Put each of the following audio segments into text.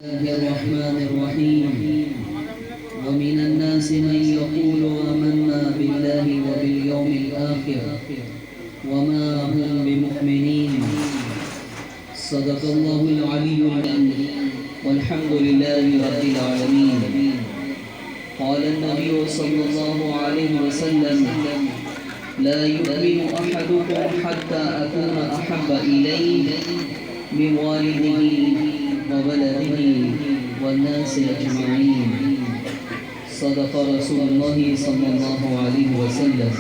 الله الرحمن الرحيم ومن الناس من يقول آمنا بالله وباليوم الآخر وما هم بمؤمنين صدق الله العلي العظيم والحمد لله رب العالمين. قال النبي صلى الله عليه وسلم لا يؤمن أحدكم حتى أكون أحب إليه من والده وولده والناس أجمعين. صدق رسول الله صلى الله عليه وسلم.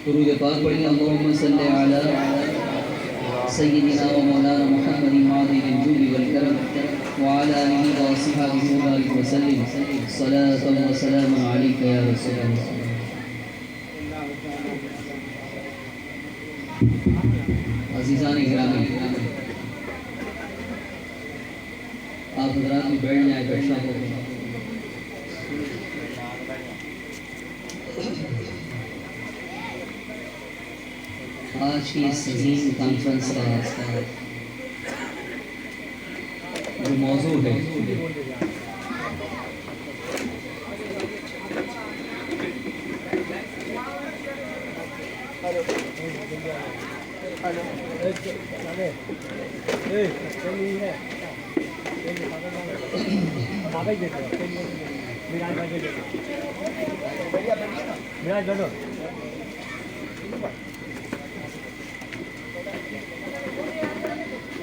درود پاک پڑھیں اللهم صل على سيدنا ومولانا محمد معظم الجود والكرم وعلى آله وصحبه وبارك وسلم صلاة وسلاما عليك يا رسول الله. عزیزان گرامی، آپ حضرات بھی بیٹھ جائیں، بیٹھا ہو. آج کی اس عظیم کانفرنس کا جو موضوع ہے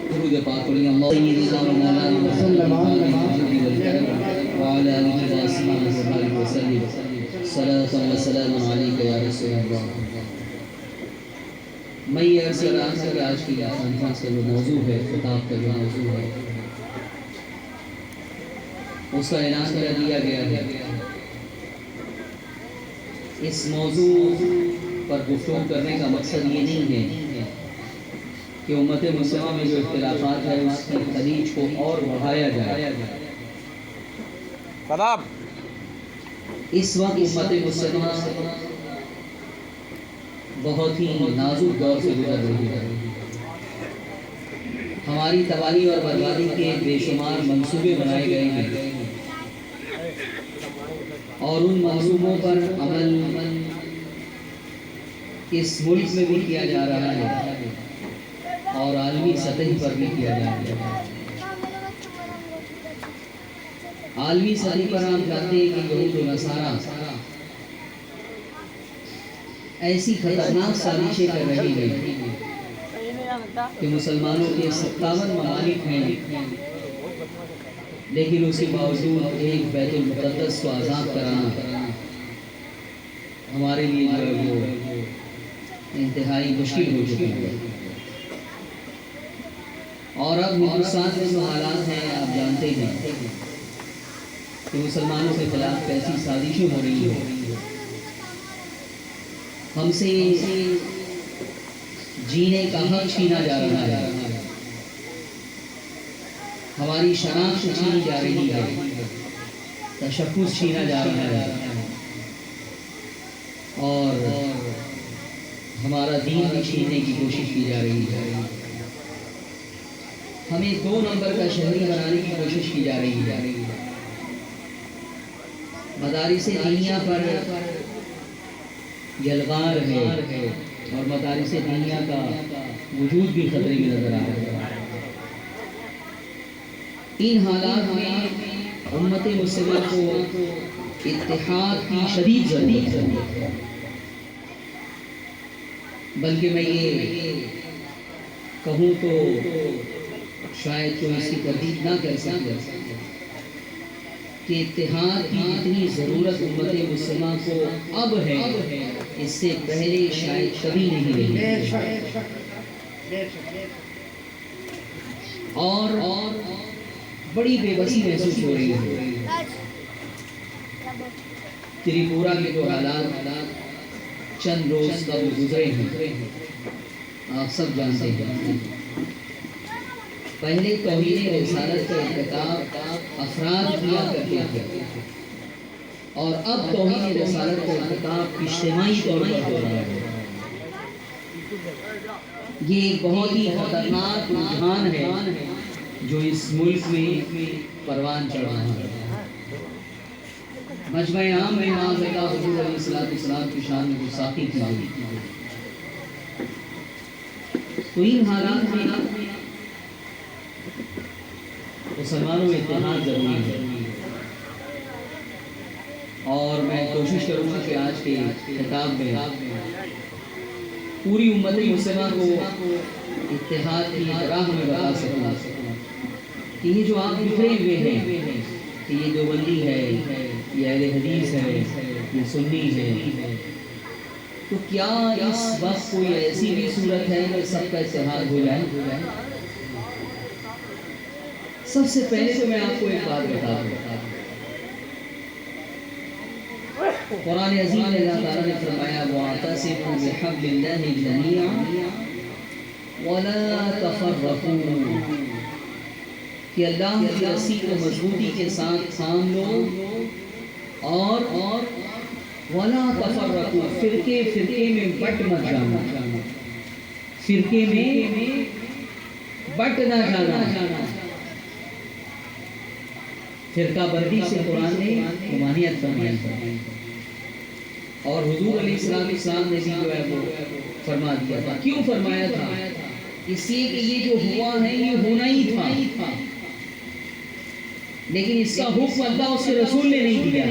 درود پاک پڑھیں اللہ سیدنا مولانا وعلى آله وصحبه وسلم صلاة وسلاما عليك يا رسول الله. میں یہ عرض کر رہا تھا کہ آج کی کانفرنس کا جو موضوع ہے، خطاب کا جو موضوع ہے، اس کا اعلان کر دیا گیا ہے. اس موضوع پر گفتگو کرنے کا مقصد یہ نہیں ہے کہ امت مسلمہ میں جو اختلافات ہے اس کی خلیج کو اور بڑھایا جائے. اس وقت امت مسلمہ بہت ہی نازک دور سے گزر رہی ہے. ہماری تباہی اور بربادی کے بے شمار منصوبے بنائے گئے ہیں اور ان منصوبوں پر عمل اس ملک میں بھی کیا جا رہا ہے اور عالمی سطح پر بھی کیا جا رہا ہے. عالمی سطح پر ہم جانتے ہیں کہ یہود و نصارہ ایسی خطرناک سازشیں کر رہی ہیں کہ مسلمانوں کے 57 ممالک ہیں، لیکن اس کے باوجود ایک بیت المقدس کو آزاد کرانا ہمارے لیے جو ہے وہ انتہائی مشکل ہو چکی ہے. اور اب ہندوستان میں جو حالات ہیں آپ جانتے ہیں کہ مسلمانوں کے خلاف کیسی سازشیں ہو رہی ہیں. ہم سے جینے کا حق چھینا جا رہا ہے، ہماری شناخت چھینی جا رہی ہے، تشخص چھینا جا رہا ہے اور ہمارا دین بھی چھیننے کی کوشش کی جا رہی ہے. ہمیں 2 نمبر کا شہری بنانے کی کوشش کی جا رہی ہے. مدارس دینیہ پر یلغار ہے اور مدارس دینیہ کا وجود بھی خطرے میں نظر آ رہا ہے. ان حالات میں امت مسلمہ کو اتحاد کی شدید ضرورت ہے. بلکہ میں یہ کہوں تو شاید کوئی اس کی تردید نہ کر سکے کہ اتحاد کی اتنی ضرورت امت مسلمہ کو اب ہے، اس سے پہلے شاید کبھی نہیں رہی. اور بڑی بے بسی محسوس ہو رہی ہے. تریپورہ کے جو حالات چند روز قبل گزرے ہیں آپ سب جانتے ہیں. پہلے توہین رسالت کا ارتکاب افراد کیا کرتے تھے اور اب توہین رسالت کا ارتکاب اجتماعی طور پر ہو رہا ہے. یہ ایک بہت ہی خطرناک رجحان ہے جو اس ملک میں پروان چڑھ رہا ہے۔ مجمع عام میں نازلہ حضور علیہ السلام کی شان میں گستاخی کی گئی۔ تو ان حالات میں مسلمانوں میں اتحاد ضروری ہے، اور میں کوشش کروں گا کہ آج کے خطاب میں پوری امت مسلمہ کو اتحاد کی راہ میں بتا سکوں کہ یہ جو آپ بکھرے ہوئے ہیں، کہ یہ دیوبندی ہے، یہ اہل حدیث ہے، یہ سنی ہے، تو کیا اس وقت کوئی ایسی بھی صورت ہے کہ سب کا اتحاد ہو جائے؟ سب سے پہلے تو میں آپ کو ایک بات بتا دوں، قرآن عظیم میں اللہ تعالیٰ نے فرمایا وَاعْتَصِمُوا بِحَبْلِ اللَّهِ جَمِيعًا وَلَا تَفَرَّقُوا، کہ اللہ کی رسی کو مضبوطی کے ساتھ تھام لو اور وَلَا تَفَرَّقُوا، فرقے میں بٹ مت جانا، فرقے میں بٹ نہ جانا۔ فرقہ بندی سے قرآن نے ممانعت فرمائی، اور حضور علیہ السلام نے بھی جو ہے وہ فرما دیا تھا۔ کیوں فرمایا تھا؟ اس لیے کہ یہ جو ہوا ہے یہ ہونا ہی تھا، لیکن اس کا حکم اللہ اس کے رسول نے نہیں دیا۔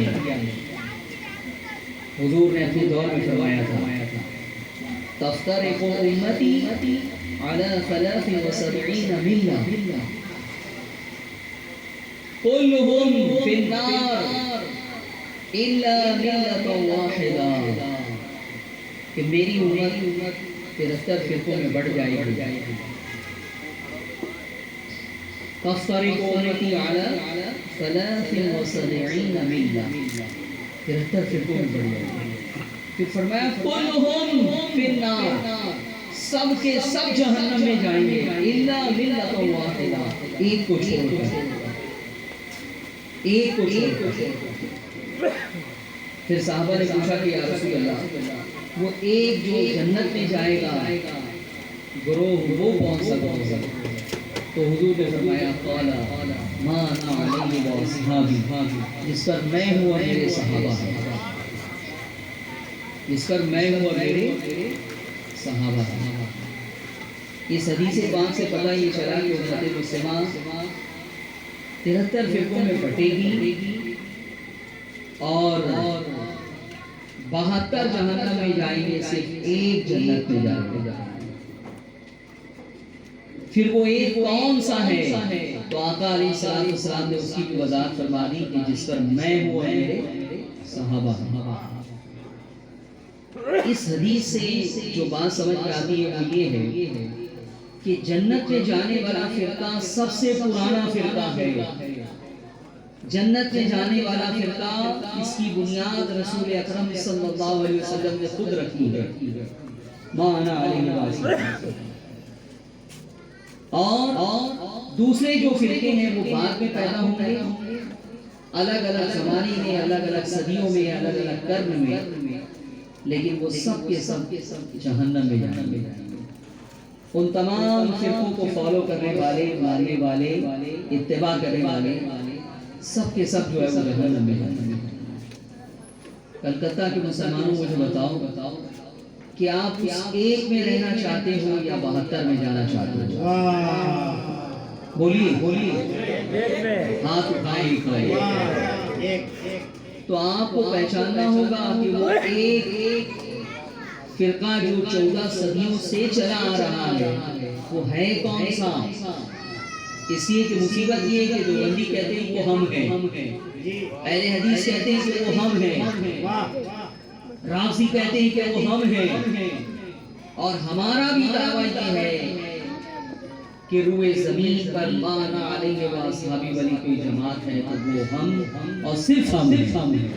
حضور نے اپنے دور میں فرمایا تھا تفترق امتی علی 73 ملہ كلهم في النار الا ملة واحدہ، کہ میری امت 73 فرقوں میں بڑھ جائے گی۔ تفترق امتی علی 73 ملہ، 73 فرقوں میں بڑھ جائے گی۔ پھر فرمایا كلهم في النار، سب کے سب جہنم میں جائیں گے، الا ملة واحدہ، ایک کو چھوڑ کر، ایک کو چھوڑ کر۔ پھر صحابہ نے پوچھا کہ یا رسول اللہ، وہ ایک جو جنت میں جائے گا گروہ، وہ کون سا گروہ ہے؟ تو حضور نے فرمایا قال ما انا علیہ واصحابی، جس پر میں ہوں اور میرے صحابہ ہیں، جس پر میں ہوں اور میرے صحابہ ہیں۔ اس حدیث پاک سے پتہ یہ چلا کہ امت مسلمہ 73 فرقوں میں بٹے گی اور 72 جہنم میں جائیں گے، صرف ایک جنت میں جائیں گے۔ پھر وہ ایک کون سا ہے؟ تو آقا علیہ السلام نے اس کی بھی وضاحت فرما دی کہ جس پر میں ہوں اور میرے صحابہ ہیں۔ اس حدیث سے جو بات سمجھ میں آتی ہے وہ یہ ہے کہ جنت میں جانے والا فرقہ سب سے پرانا فرقہ ہے۔ جنت میں جانے والا فرقہ، اس کی بنیاد رسول اکرم صلی اللہ علیہ وسلم نے خود رکھی ہے، ما انا علیہ وسلم۔ اور دوسرے جو فرقے ہیں وہ بعد میں پیدا ہوں گے، الگ الگ زمانے میں، الگ الگ صدیوں میں، الگ الگ قرن میں، لیکن وہ سب کے سب جہنم میں جائیں گے۔ ان تمام فرقوں کو فالو کرنے والے، ماننے والے، اتباع کرنے والے، سب کے سب جو ہے وہ جہنم میں جائیں گے۔ کلکتہ کے مسلمانوں مجھے بتاؤ کہ آپ اس ایک میں رہنا چاہتے ہو یا 72 میں جانا چاہتے ہو؟ بولیے، ہاتھ اٹھائیں۔ تو آپ کو پہچاننا ہوگا کہ وہ ایک فرقہ جو 14 صدیوں سے چلا آ رہا ہے وہ ہے کون سا؟ اس لیے کہ مصیبت یہ ہے کہ دیوبندی کہتے ہیں وہ ہم ہیں، اہل حدیث کہتے ہیں کہ وہ ہم ہیں، رافضی کہتے ہیں کہ وہ ہم ہیں، اور ہمارا بھی دعویٰ یہ ہے کہ روئے زمین پر ما انا علیہ واصحابی والی کوئی جماعت ہے تو وہ ہم اور صرف ہم ہیں۔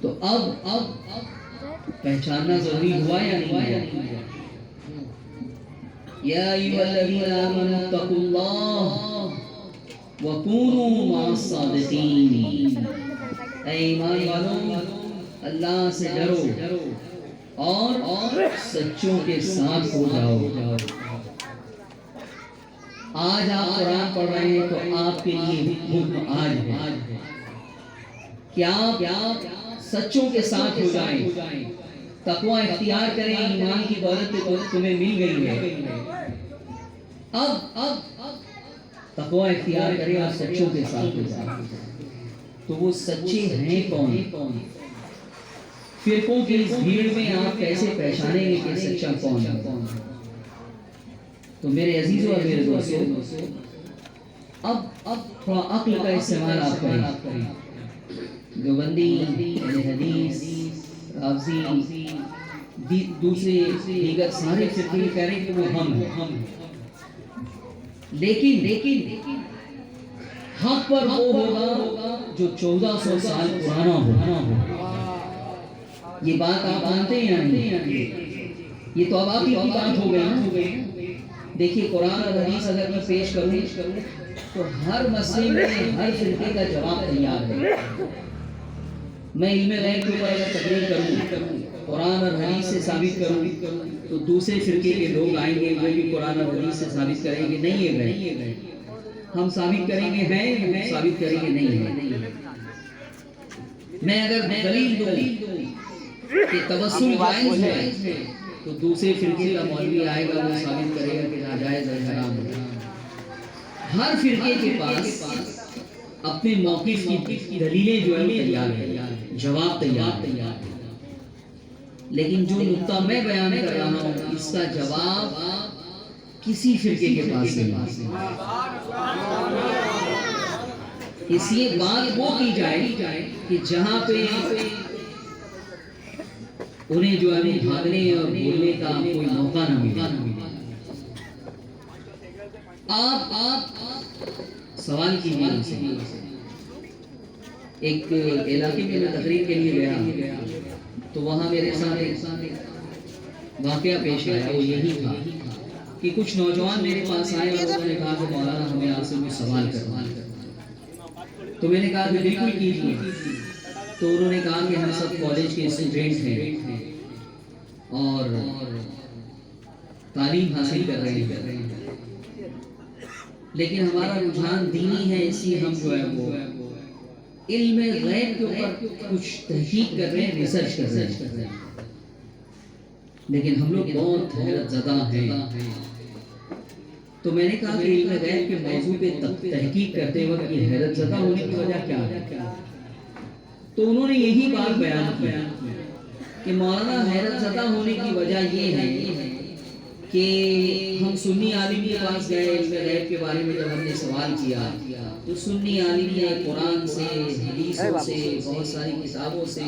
تو اب پہچاننا ضروری ہوا یا نہیں ہوا؟ یا ایھا الذین آمنوا اتقوا اللہ وکونوا مع الصادقین، اے ایمان والو اللہ سے ڈرو اور سچوں کے ساتھ ہو جاؤ۔ آج آپ قرآن پڑھ رہے ہیں تو آپ کے لیے حکم آج ہے کہ آپ سچوں کے ساتھ ہو جائیں، تقوی اختیار کریں، ایمان کی دولت تمہیں مل گئی ہے، اب تقوی اختیار کریں اور سچوں کے ساتھ ہو جائیں۔ تو وہ سچے ہیں کون؟ فرقوں کی اس بھیڑ میں آپ کیسے پہچانیں گے کہ سچا کون ہے؟ تو میرے عزیزوں اور میرے دوستوں، اب تھوڑا عقل کا استعمال آپ کریں۔ دیوبندی، اہل حدیث، رافضی، دوسرے دیگر سارے فرقے کہہ رہے ہیں کہ وہ ہم ہیں، لیکن حق پر وہ ہوگا جو 1400 سال پرانا ہوگا۔ یہ بات آپ مانتے ہیں یا نہیں؟ یہ تو اب آپ کی بات ہو گئی۔ دیکھیے قرآن اور حدیث اگر میں پیش کروں تو ہر مسئلے میں ہر فرقے کا جواب تیار ہے۔ میں علم غیب کے اوپر اگر تقریر کروں، قرآن اور حدیث سے ثابت کروں تو دوسرے فرقے کے لوگ آئیں گے، وہ بھی قرآن اور حدیث سے ثابت کریں گے نہیں ہے غیب، ہم ثابت کریں گے ہیں، ثابت کریں گے نہیں ہے۔ میں اگر دلیل دوں کہ توسل جائز ہے تو دوسرے فرقے کا مولوی آئے گا، وہ ثابت کرے گا کہ ناجائز ہے، حرام ہے۔ ہر فرقے کے پاس اپنے موقف کی دلیلیں جو ہے تیار ہے، جواب تیار ہے، لیکن جو نقطہ میں بیان کر رہا ہوں اس کا جواب کسی فرقے کے پاس نہیں۔ اس لیے بات وہ کی جائے کہ جہاں پہ انہیں جو ہے بھاگنے اور بولنے کا کوئی موقع نہ ملے۔ آپ سوال کیجیے ان سے۔ ایک علاقے میں میں تقریر کے لیے گیا تو وہاں میرے سامنے واقعہ پیش آیا، وہ یہی تھا کہ کچھ نوجوان میرے پاس آئے اور انہوں نے کہا کہ مولانا ہمیں آپ سے کوئی سوال کرنا ہے۔ تو میں نے کہا کہ بالکل کیجیے۔ تو انہوں نے کہا کہ ہم سب کالج کے اسٹوڈنٹ ہیں اور تعلیم حاصل کر رہے ہیں، لیکن ہمارا رجحان دینی ہے، اس لیے ہم جو ہے وہ علم غیب کے اوپر کچھ تحقیق کر رہے ہیں، ریسرچ کر رہے ہیں، لیکن ہم لوگ بہت حیرت زدہ ہیں۔ تو میں نے کہا کہ علم غیب کے موضوع پہ تحقیق کرتے وقت یہ حیرت زدہ ہونے کی وجہ کیا ہے؟ تو انہوں نے یہی بات بیان کی کہ مولانا حیرت زدہ ہونے کی وجہ یہ ہے کہ ہم سنی عالم کے پاس گئے، علم غیب کے بارے میں جب ہم نے سوال کیا تو سنی عالم نے قرآن سے، حدیثوں سے، بہت ساری کتابوں سے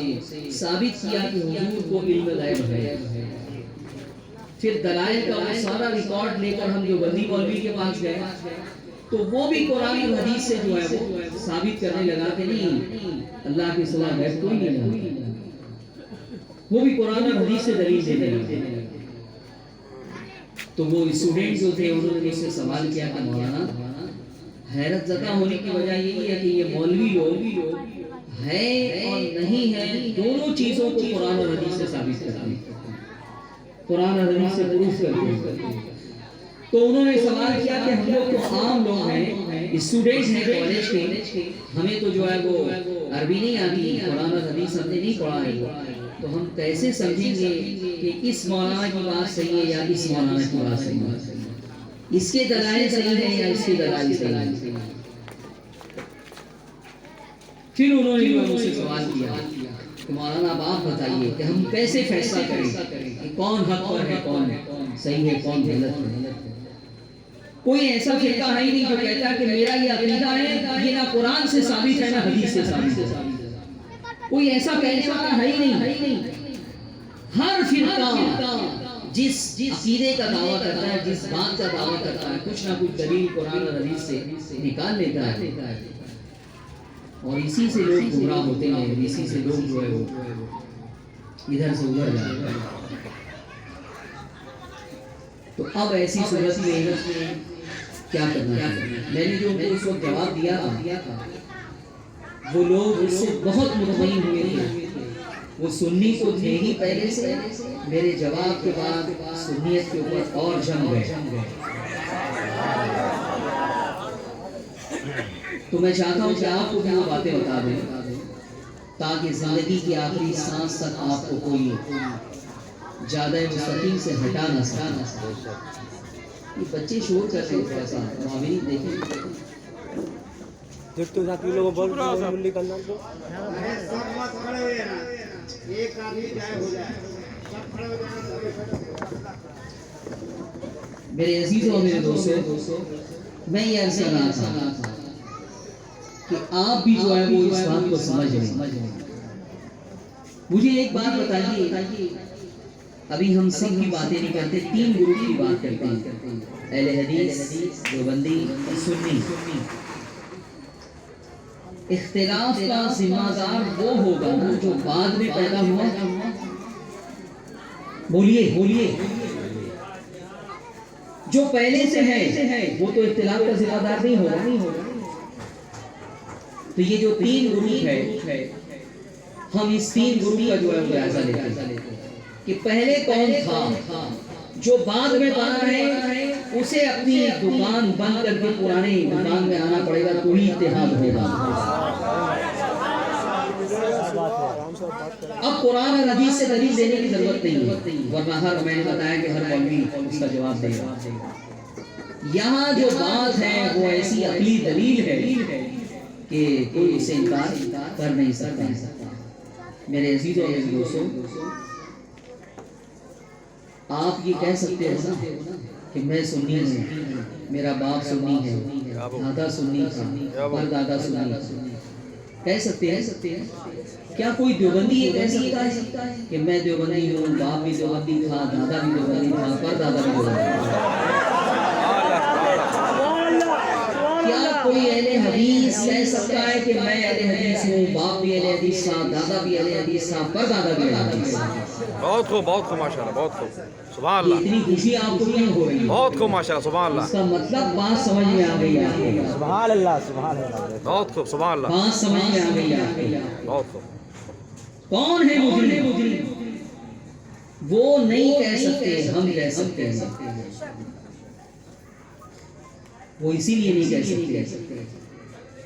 ثابت کیا کہ حضور کو علم غیب ہے۔ پھر دلائل کا وہ سارا ریکارڈ لے کر ہم جو بندی مولوی کے پاس گئے تو وہ بھی قرآن اور حدیث سے جو ہے وہ ثابت کرنے لگا کہ نہیں، اللہ کے سوا غیب کوئی نہیں ہے۔ وہ بھی قرآن اور حدیث سے دلیل دینے لگا۔ تو وہ اسٹوڈنٹ جو تھے انہوں نے مجھ سے سوال کیا کہ مولانا حیرت زدہ ہونے کی وجہ یہی ہے کہ یہ مولوی لوگ ہے اور نہیں ہے، دونوں چیزوں کو قرآن اور حدیث سے ثابت کرتے ہیں، قرآن اور حدیث سے پروف کرتے ہیں۔ تو انہوں نے سوال کیا کہ ہم لوگ تو عام لوگ ہیں، اسٹوڈنٹس ہیں کالج کے، ہمیں تو جو ہے وہ عربی نہیں آتی، قرآن اور حدیث ہم نے نہیں پڑھا ہے، تو ہم کیسے سمجھیں گے کہ اس مولانا کی بات صحیح ہے یا اس مولانا کی بات صحیح ہے، اس کے دلائل صحیح ہے یا اس کے دلائل صحیح ہے؟ پھر انہوں نے مجھ سے سوال کیا کہ مولانا اب آپ بتائیے کہ ہم کیسے فیصلہ کریں کہ کون حق پر ہے، کون صحیح ہے، کون غلط ہے؟ کوئی ایسا فرقہ ہے ہی نہیں جو کہتا ہے کہ میرا یہ عقیدہ ہے، یہ نہ قرآن سے ثابت ہے نہ حدیث سے ثابت ہے۔ کوئی ایسا کہنے والا ہے ہی نہیں۔ ہر فرقہ جس عقیدے کا دعویٰ کرتا ہے، جس بات کا دعویٰ کرتا ہے، کچھ نہ کچھ دلیل قرآن اور حدیث سے نکال لیتا ہے، اور اسی سے لوگ گمراہ ہوتے ہیں، اسی سے لوگ جو ہے وہ ادھر سے ادھر جاتے ہیں۔ تو اب ایسی صورت میں کیا کرنا چاہیے؟ میں نے جو ان کو اس وقت جواب دیا تھا وہ لوگ اس سے بہت مطمئن ہوئے تھے، وہ سنی تو تھے ہی پہلے سے، میرے جواب کے بعد سنیت کے اوپر اور جم گئے۔ تو میں چاہتا ہوں کہ آپ کو بھی وہ باتیں بتا دیں تاکہ زندگی کی آخری سانس تک آپ کو کوئی زیادہ مستقیم سے ہٹا نہ سکے. یہ بچے شور کر رہے ہیں تھوڑا سا معاونین دیکھیں. دیکھتے ساتھی لوگوں بول ملی کرنا تو میرے عزیزوں اور میرے دوستوں، میں یہ عرض کر رہا تھا کہ آپ بھی جو ہے وہ اس بات کو سمجھ رہے. مجھے ایک بات بتائیے، ابھی ہم سب کی باتیں نہیں کرتے، 3 گروپ کی بات کرتے ہیں، اہل حدیث، دیوبندی اور سنی. اختلاف کا ذمہ دار وہ ہوگا جو بعد میں پیدا ہوا. بولیے جو پہلے سے ہے وہ تو اختلاف کا ذمہ دار نہیں ہوگا. تو یہ جو 3 گروپ ہے، ہم اس 3 گروپ کا جو ہے جائزہ لیتے ہیں کہ پہلے کون تھا. جو بعد میں بنا ہے اسے اپنی دکان بند کر کے پرانے دکان میں آنا پڑے گا تو ہی اتحاد ہوگا. اب قرآن اور حدیث سے دلیل دینے کی ضرورت نہیں ہے، ورنہ میں نے بتایا کہ ہر مولوی اس کا جواب دے گا. یہاں جو بات ہے وہ ایسی عقلی دلیل ہے کہ کوئی اسے انکار کر نہیں سکتا. میرے عزیزوں اور میرے دوستوں، آپ یہ کہہ سکتے ہیں نا کہ میں سنی ہوں، میرا باپ سنی ہے، دادا سنی تھا، پر دادا سنی تھا. کہہ سکتے ہیں. کیا کوئی دیوبندی یہ کہہ سکتا ہے کہ میں دیوبندی ہوں، باپ بھی دیوبندی تھا، دادا بھی دیوبندی تھا، پر دادا بھی دیوبندی تھا؟ کیا کوئی اہل حدیث کہہ سکتا ہے کہ میں اہل حدیث ہوں، باپ بھی اہل حدیث تھا، دادا بھی اہل حدیث تھا، پر دادا بھی اہل حدیث تھا؟ بہت خوب ماشاءاللہ، بہت خوب، سبحان اللہ. اتنی خوشی آپ کو کیوں ہو رہی ہے؟ بہت خوب ماشاءاللہ، سبحان اللہ. اس کا مطلب بات سمجھ میں آ گئی آپ کو. سبحان اللہ سبحان اللہ. بہت خوب، سبحان اللہ. بات سمجھ میں آ گئی آپ کو. بہت خوب. کون ہے مجرم؟ وہ نہیں کہہ سکتے، ہم کہہ سکتے ہیں. وہ اسی لیے نہیں کہہ سکتے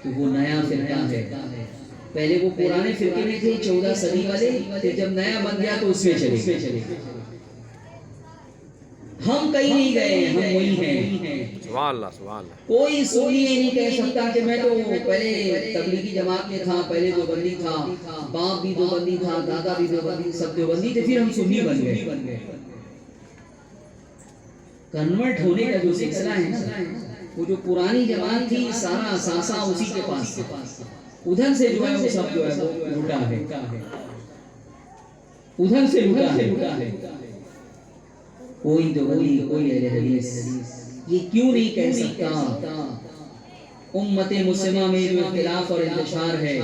کہ وہ نیا فرقہ ہے. پہلے وہ پرانے فرقے میں تھے 14 صدی والے، پھر جب نیا بن گیا تو اس میں چلے. ہم کہیں نہیں گئے، ہم وہی ہیں. سبحان اللہ، سبحان اللہ. کوئی سنی یہ نہیں کہہ سکتا کہ میں تو پہلے تبلیغی جماعت میں تھا، پہلے دیوبندی تھا، باپ بھی دیوبندی تھا، دادا بھی دیوبندی، سب دیوبندی تھے، پھر ہم سنی بن گئے. کنورٹ ہونے کا جو سلسلہ ہے نا، وہ جو پرانی جماعت تھی سارا اثاثہ اسی کے پاس تھا. ادھر سے جو ہے وہ سب جو ہے وہ لوٹا ہے، ادھر سے لوٹا ہے. کوئی دیوبندی، کوئی اہل حدیث یہ کیوں نہیں کہہ سکتا امت مسلمہ میں جو اختلاف اور انتشار ہے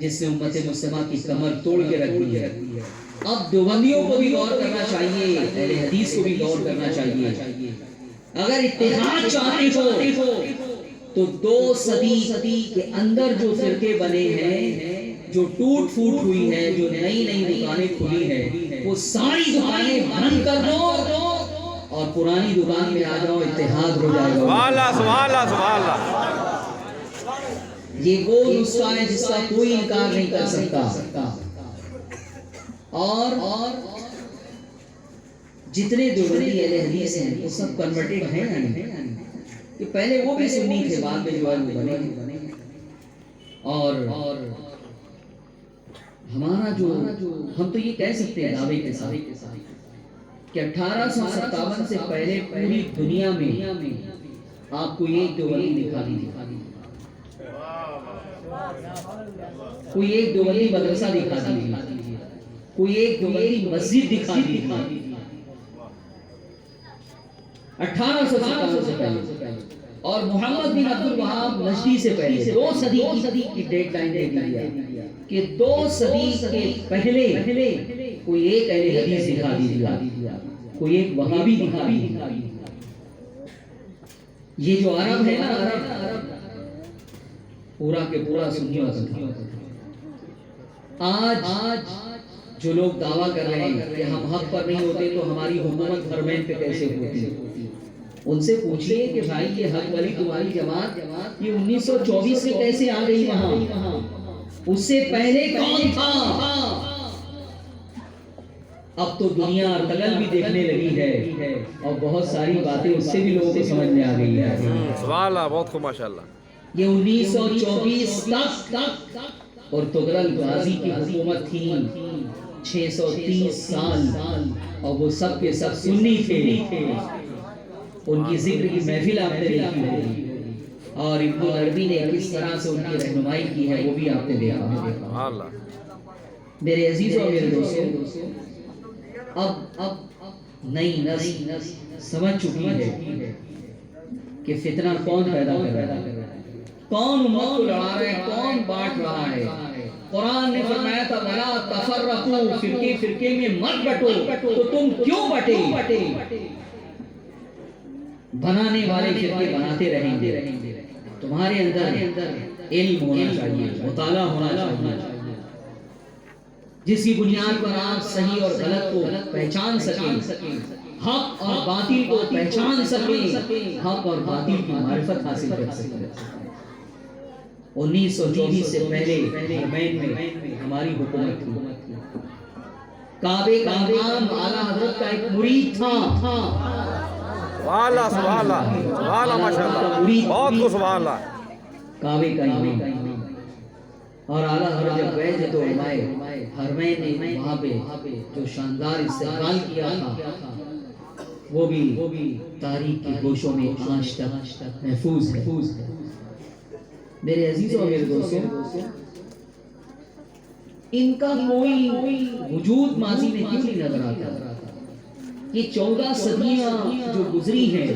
جس نے امت مسلمہ کی کمر توڑ کے رکھ دی ہے. اب دیوبندیوں کو بھی غور کرنا چاہیے، اہل حدیث کو بھی غور کرنا چاہیے. اگر اتحاد چاہتے ہو تو 2 صدی کے اندر جو فرقے بنے ہیں، جو ٹوٹ پھوٹ ہوئی ہے، جو نئی دکانیں کھلی ہیں، وہ ساری دکانیں بند کر دو اور پرانی دکان میں آ جاؤ، اتحاد ہو جائے گا. سبحان اللہ، سبحان اللہ، سبحان اللہ. یہ وہ نسخہ ہے جس کا کوئی انکار نہیں کر سکتا. اور جتنے دیوبندی اہل حدیث ہیں وہ سب کنورٹڈ ہیں کہ پہلے وہ بھی سنی تھے، بعد میں جو ہے وہ بنے. اور ہمارا جو ہم تو یہ کہہ سکتے ہیں دعوے کے ساتھ کہ 1857 سے پہلے پوری دنیا میں آپ کو ایک دیوبندی دکھا دیجیے، کوئی ایک دیوبندی مدرسہ دکھا دیجیے، کوئی ایک دیوبندی مسجد دکھا دیجیے. 1857 سے پہلے. اور محمد بن عبد الوہاب نجدی سے پہلے 2 صدی کی ڈیٹ لائن دے دیا کہ 2 صدی کے پہلے کوئی ایک اہل حدیث دکھا دیجیے، کوئی ایک وہابی دکھا دیجیے. یہ جو عرب ہے نا، عرب پورا کے پورا سنیوں کا تھا. آج جو لوگ دعویٰ کر رہے ہیں کہ ہم حق پر نہیں ہوتے تو ہماری حکومت حرمین پہ کیسے ہوتی ہے، ان سے پوچھئے کہ بھائی یہ حق والی تمہاری جماعت یہ 1924 سے کیسے آ گئی وہاں؟ اس سے پہلے کون تھا؟ اب تو دنیا ارطغرل بھی دیکھنے لگی ہے اور بہت ساری باتیں اس سے بھی لوگوں کو سمجھ میں آ گئی ہے. سبحان اللہ, بہت خوب ماشاءاللہ. یہ 1924 تک ارطغرل غازی کی حکومت تھی, 630 سال, اور وہ سب کے سب سنی تھے. ان کی ذکر کی محفل آپ نے دیکھی ہوگی, اور ابن عربی نے کس طرح سے ان کی رہنمائی کی ہے وہ بھی آپ نے دیکھا ہوگا. سبحان اللہ. میرے عزیزوں اور میرے دوستوں, اب نئی نسل سمجھ چکی ہے کہ فتنہ کون پیدا کر رہا ہے, کون امت کو لڑا رہا ہے, کون بانٹ رہا ہے. قرآن نے فرمایا تھا وَلَا تَفَرَّقُوا, فرقے فرقے میں مت بٹو, تو تم کیوں بٹے؟ بنانے والے فرقے بناتے رہیں گے. تمہارے اندر علم ہونا چاہیے, مطالعہ ہونا چاہیے, جس کی بنیاد پر آپ صحیح اور غلط کو پہچان سکیں, حق اور باطل کو پہچان سکیں, حق اور باطل کی معرفت حاصل کر سکیں. 1924 سے پہلے حرمین میں ہماری حکومت تھی. کعبے کا امام اعلیٰ حضرت کا ایک مرید تھا. سبحان اللہ, سبحان اللہ, سبحان اللہ ماشاءاللہ, بہت خوب سبحان اللہ. کعبے کا امام اور اعلیٰ حضرت جب گئے تو حرمین نے وہاں پہ جو شاندار استقبال کیا تھا وہ بھی تاریخ کی گوشوں میں آج تک محفوظ ہے. میرے عزیزوں اور میرے دوستوں, ان کا کوئی وجود ماضی میں کیوں نہیں نظر آتا؟ یہ 14 صدیاں جو گزری ہیں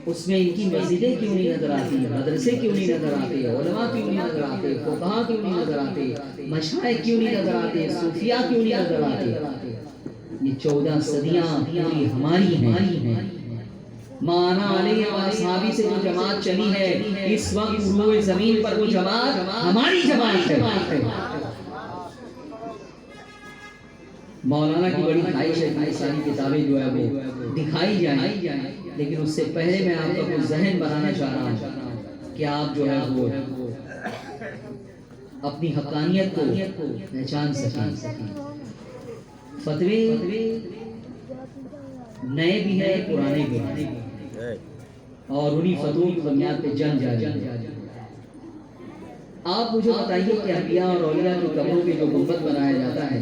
اس میں ان کی مسجدیں کیوں نہیں نظر آتی, مدرسے کیوں نہیں نظر آتے, علماء کیوں نہیں نظر آتے, فقہاء کیوں نہیں نظر آتے, مشائخ کیوں نہیں نظر آتے, صوفیاء کیوں نہیں نظر آتے؟ یہ 14 صدیاں پوری ہماری ہیں. مانا علیہ واصحابی سے جو جماعت چلی ہے, اس وقت روئے زمین پر وہ جماعت ہماری جماعت ہے. مولانا کی بڑی خواہش ہے کہ ساری کتابیں جو ہے وہ دکھائی جائیں, لیکن اس سے پہلے میں آپ کا کچھ ذہن بنانا چاہ رہا ہوں کہ آپ جو ہے وہ اپنی حقانیت کو پہچان سکیں. فتوے نئے بھی ہیں, پرانے بھی ہیں, اور انہی فتووں کی بنیاد پہ جنگ جاری ہے. آپ مجھے بتائیے کہ انبیاء اور اولیاء کی قبروں پہ جو گنبد بنایا جاتا ہے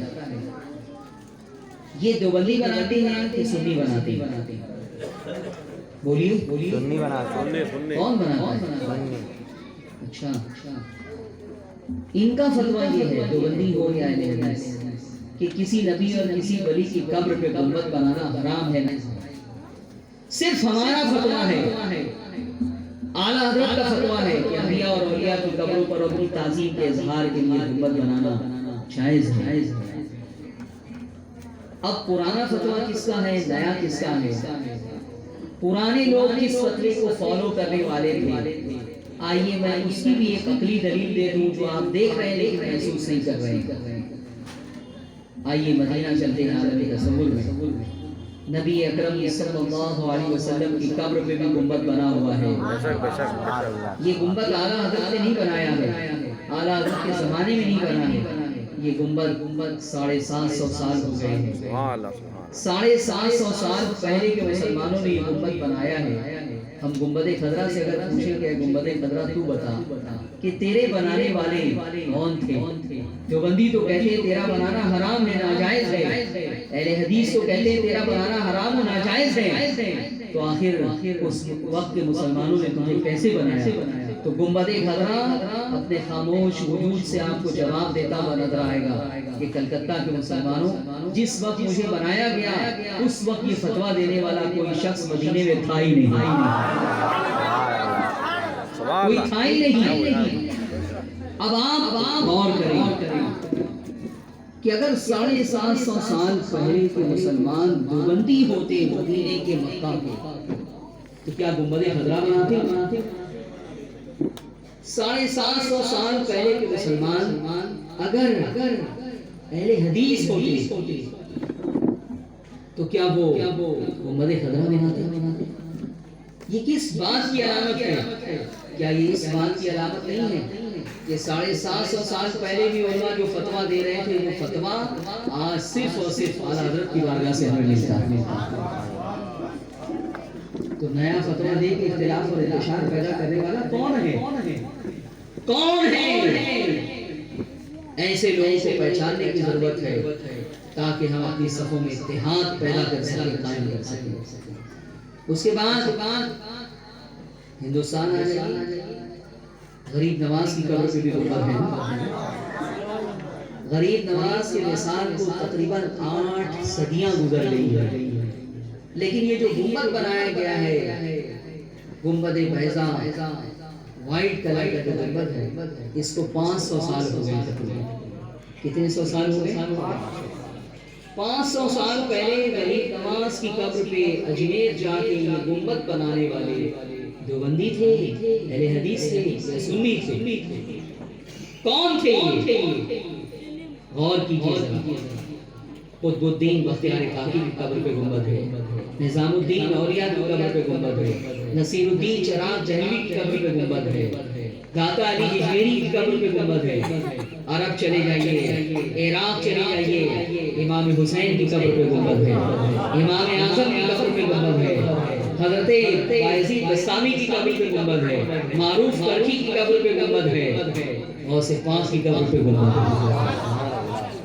یہ دیوبندی بناتے ہیں کہ سنی بناتے ہیں؟ بولیے. سنی بناتے ہیں. کون بناتا ہے؟ اچھا, ان کا فتویٰ یہ ہے, دیوبندی ہو یا اہل حدیث, کہ کسی نبی اور کسی ولی کی قبر پہ گنبد بنانا حرام ہے. صرف ہمارا فتویٰ ہے, اعلیٰ حضرت کا فتویٰ ہے کہ انبیاء اور اولیاء کی قبروں پر اپنی تعظیم کے اظہار کے لیے گنبد بنانا جائز ہے. اب پرانا فتویٰ کس کا ہے, نیا کس کا ہے؟ پرانے لوگ جس فتوے کو فالو کرنے والے تھے, آئیے میں اس کی بھی ایک عقلی دلیل دے دوں جو آپ دیکھ رہے ہیں لیکن محسوس نہیں کر رہے ہیں. آئیے مدینہ چلتے ہیں عالم تصور میں. نبی اکرم صلی اللہ علیہ وسلم کی قبر پہ بھی گنبد بنا ہوا ہے. یہ گنبد اعلیٰ حضرت نے نہیں بنایا ہے, اعلیٰ حضرت کے زمانے میں نہیں بنا ہے. یہ گنبد 750 سال ہو گئے ہیں. 750 سال پہلے کے مسلمانوں نے یہ گنبد بنایا ہے. ہم گنبد خضرا سے اگر پوچھیں کہ گنبد خضرا تو بتا کہ تیرے بنانے والے کون تھے؟ دیوبندی تو کہتے ہیں تیرا بنانا حرام ہے, ناجائز ہے. اہل حدیث تو کہتے ہیں تیرا بنانا حرام و ناجائز ہے. تو آخر اس وقت کے مسلمانوں نے تمہیں کیسے بنایا؟ تو گنبد خضرا اپنے خاموش وجود سے آپ کو جواب دیتا ہوا نظر آئے گا کہ کلکتہ کے مسلمانوں, جس وقت مجھے بنایا گیا اس وقت یہ فتویٰ دینے والا کوئی شخص مدینے میں تھا ہی نہیں, کوئی تھا ہی نہیں. اب آپ غور کریں کہ اگر 750 سال پہلے کے مسلمان دیوبندی ہوتے مدینے کے مکہ کے, تو کیا گنبد خضرا بناتے؟ 750 سال پہلے کے مسلمان اگر اہل حدیث ہوتے تو کیا وہ گنبد خضرا بناتے؟ یہ کس بات کی علامت ہے؟ کیا یہ اس بات کی علامت نہیں ہے کہ 750 سال پہلے بھی علماء جو فتویٰ دے رہے تھے وہ فتویٰ آج صرف اور صرف اعلیٰ حضرت کی بارگاہ سے ہمیں ملتا ہے؟ تو نیا فتویٰ دے کے اختلاف اور انتشار پیدا کرنے والا کون ہے؟ کون ہے؟ ایسے لوگوں کو پہچاننے کی ضرورت ہے تاکہ ہم اپنی صفوں میں اتحاد پیدا کر سکیں، قائم کر سکیں۔ اس کے بعد ہندوستان آ جائیے، غریب نواز کی قبر پہ بھی گنبد ہے۔ غریب نواز کے وصال کو تقریباً 8 صدیاں گزر گئی ہے، لیکن یہ جو گنبد بنایا گیا ہے، گنبد بیضا، وائٹ کلر کا جو گنبد ہے، اس کو 500 سال ہو گئے تقریباً۔ کتنے سو سال ہو گئے؟ 500 سال پہلے غریب نواز کی قبر پہ اجمیر جا کے یہ گنبد بنانے والے دیوبندی تھے، اہل حدیث تھے یا سنی تھے؟ کون تھے؟ غور کیجیے۔ قطب الدین بختیار کاکی کی قبر پہ گنبد ہے، نظام الدین اولیاء کی قبر پہ گنبد ہے، نصیر الدین چراغ جہلوی کی قبر پہ گنبد ہے، داتا علی ہجویری کی قبر پہ گنبد ہے۔ عرب چلے جائیے، عراق چلے جائیے، امام حسین کی قبر پہ گنبد ہے، امام اعظم کی قبر پہ گنبد ہے، حضرت بایزید بستامی کی قبر پہ گنبد ہے، معروف کرکی کی قبر پہ گنبد ہے، غوث پاک کی قبر پہ گنبد ہے۔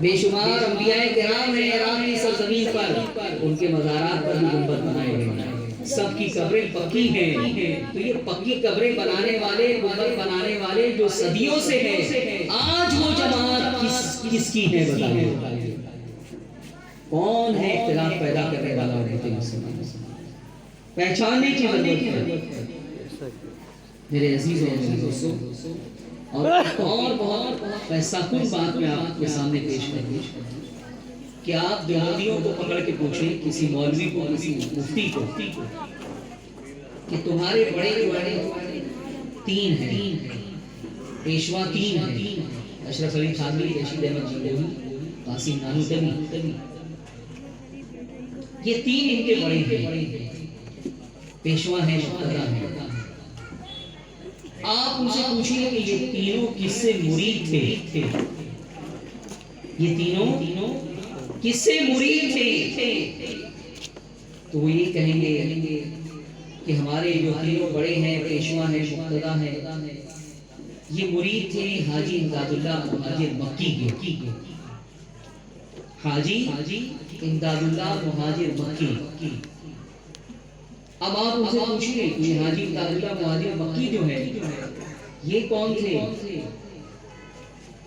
بے شمار انبیاء کرام ہیں عراق کی سرزمین پر، ان کے مزارات پر بھی گنبد بنائے گئے ہیں۔ سب کی قبریں پکی ہیں، تو یہ پکی قبریں بنانے والے، گنبد بنانے والے جو صدیوں سے ہیں، آج وہ جماعت کس کی ہے بتائیے؟ کون ہے اختلاف پیدا کرنے والا امت مسلمان؟ پہچاننے کی ضرورت ہے میرے عزیزوں اور دوستوں۔ اور بہت پیسہ کن بات میں آپ کے سامنے پیش کروں کہ آپ دیوبندیوں کو پکڑ کے پوچھیں، کسی مولوی کو، کسی مفتی کو، کہ تمہارے بڑے بڑے 3 ہیں، پیشوا 3 ہیں، اشرف علی تھانوی، رشید احمد جنگوہی، قاسم نانوتوی، یہ 3 ان کے بڑے ہیں، پیشوا ہیں، مقتدی ہیں۔ آپ ان سے پوچھیں کہ یہ تینوں کس سے مرید تھے؟ یہ تینوں کس سے مرید تھے؟ تو وہ یہ کہیں گے کہ ہمارے جو تینوں بڑے ہیں، پیشوا ہیں، مقتدی ہیں، یہ مرید تھے حاجی امداد اللہ مہاجر مکی کے۔ حاجی امداد اللہ مہاجر مکی۔ اب آپ ان سے پوچھیں کہ حاجی امداد اللہ مہاجر مکی جو ہے یہ کون تھے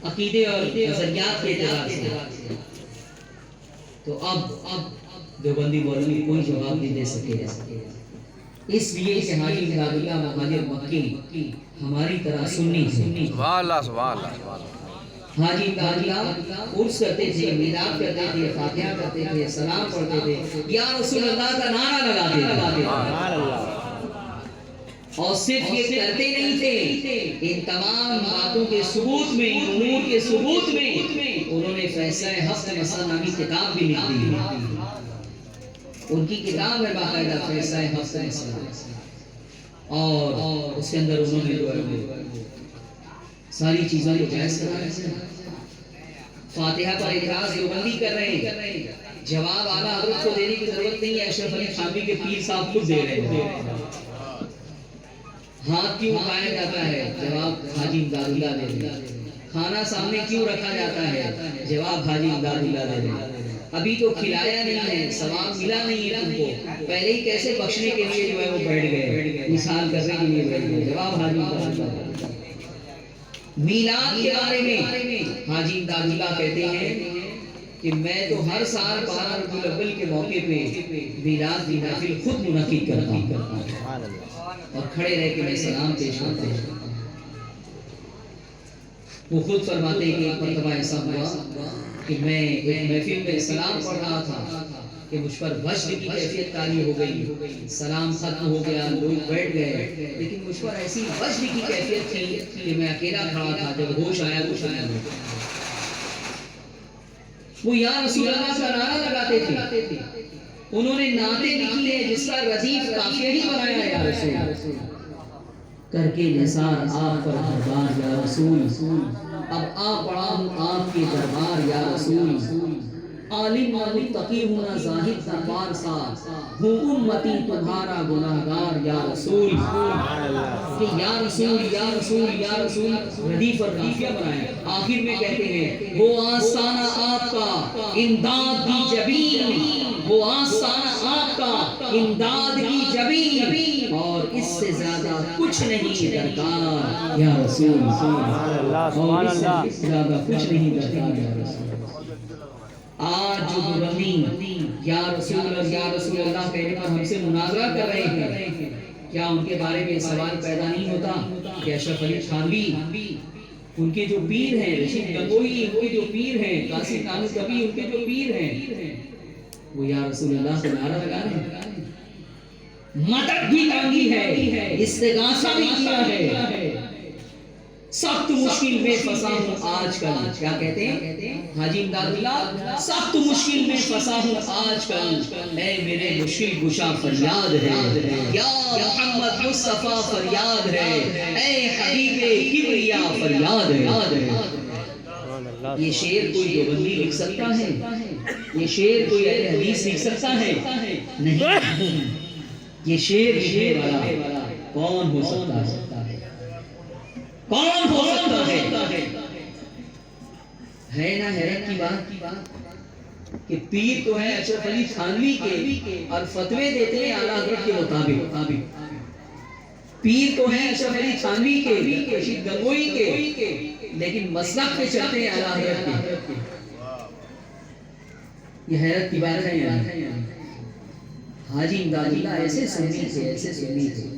عقیدے اور نظریات کے اعتبار سے؟ تو اب دیوبندی مولوی کوئی جواب نہیں دے سکے، اس لیے کہ حاجی امداد اللہ مہاجر مکی ہماری طرح سنی تھے۔ سبحان اللہ، سبحان اللہ۔ حاجی امداد اللہ عرس کرتے تھے، میلاد کرتے تھے، فاتحہ کرتے تھے، سلام پڑھتے تھے، یا رسول اللہ کا نعرہ لگاتے تھے، اور صرف یہ کرتے نہیں تھے، ان تمام باتوں کے ثبوت میں، ان امور کے ثبوت میں انہوں نے فیصلہ ہفت مسا نامی کتاب بھی لکھ دی۔ ان کی کتاب ہے باقاعدہ فیصلہ ہفت مسا، اور اس کے اندر انہوں نے جو ہے ساری چیزوں کو جائز کرا ہے۔ فاتحہ پر اعتراض دیوبندی کر رہے ہیں، جواب اعلیٰ حضرت کو دینے کی ضرورت نہیں ہے، اشرف علی تھانوی کے پیر صاحب خود دے رہے ہیں۔ ہاتھ کیوں اٹھایا جاتا ہے؟ جواب حاجی امداد اللہ دے رہے ہیں۔ کھانا سامنے کیوں رکھا جاتا ہے؟ جواب حاجی امداد اللہ دے رہے ہیں۔ ابھی تو کھلایا نہیں ہے، ثواب ملا نہیں ہے تم کو، پہلے ہی کیسے بخشنے کے لیے جو ہے وہ بیٹھ گئے، مثال کرنے کے لیے بیٹھ گئے؟ جواب حاجی امداد اللہ۔ میلاد کے بارے میں حاجی امداد اللہ کہتے ہیں کہ میں تو ہر سال 12 ربیع الاول کے موقع پہ میلاد کی محفل خود منعقد کرتا ہوں اور کھڑے رہ کے میں سلام پیش کرتا ہوں۔ وہ خود فرماتے ہیں کہ ایک مرتبہ ایسا ہوا کہ میں ایک محفل میں سلام پڑھ رہا تھا کہ مجھ پر وجد کی کیفیت تاری ہو گئی، سلام ختم ہو گیا، لوگ بیٹھ گئے، لیکن مجھ پر ایسی وجد کی کیفیت تھی کہ میں اکیلا کھڑا تھا۔ جب ہوش آیا کچھ آیا وہ یا رسول اللہ کا نعرہ لگاتے تھے، انہوں نے نعتیں لکھی ہیں جس کا ردیف قافیہ ہی بنایا ہے یا رسول کر کے نثار آپ پر دربار یا رسول اب آ پڑا ہوں آپ کے دربار یا رسول عالم و متقی ہوں نہ زاہد نہ پارسا ہوں امتی تمہارا گناہگار یا رسول کہ یا رسول یا رسول یا رسول ردیف اور قافیہ بنایا. آخر میں کہتے ہیں وہ آستانہ آپ کا امداد کی جبین وہ آستانہ آپ کا امداد کی جبین اور اس سے زیادہ کچھ نہیں درکار یا رسول اور اس سے زیادہ کچھ نہیں درکار یا رسول. آج جو بندی یا رسول اور یا رسول اللہ کہنے پر ہم سے مناظرہ کر رہے ہیں کیا ان کے بارے میں سوال پیدا نہیں ہوتا کہ اشرف علی تھانوی ان کے جو پیر ہیں رشید گنگوئی ان کے جو پیر ہیں قاسم نانوتوی ان کے جو پیر ہیں وہ یا رسول اللہ سے نعرہ لگا رہے ہیں مدد بھی مانگی ہے استغاثہ بھی کیا ہے سخت مشکل میں پھنسا ہوں آج کل کیا کہتے ہیں حاجی امداد اللہ سخت مشکل میں پھنسا ہوں آج کل اے میرے مشکل کشا فریاد ہے یا محمد مصطفیٰ فریاد ہے اے حبیب کبریا فریاد ہے. یہ شعر کوئی دیوبندی لکھ سکتا ہے یہ شعر کوئی اہل حدیث لکھ سکتا ہے نہیں یہ شعر لکھنے والا کون ہو سکتا ہے کون ہو سکتا ہے نا حیرت کی بات کہ پیر تو ہے اشرف علی تھانوی کے اور فتوے دیتے ہیں اعلیٰ حضرت کے مطابق پیر تو ہے اشرف علی تھانوی کے رشید گنگوئی کے لیکن مسلک پہ چلتے ہیں اعلیٰ حضرت کے. یہ حیرت کی بات ہے. حاجی امداد اللہ ایسے سنی تھے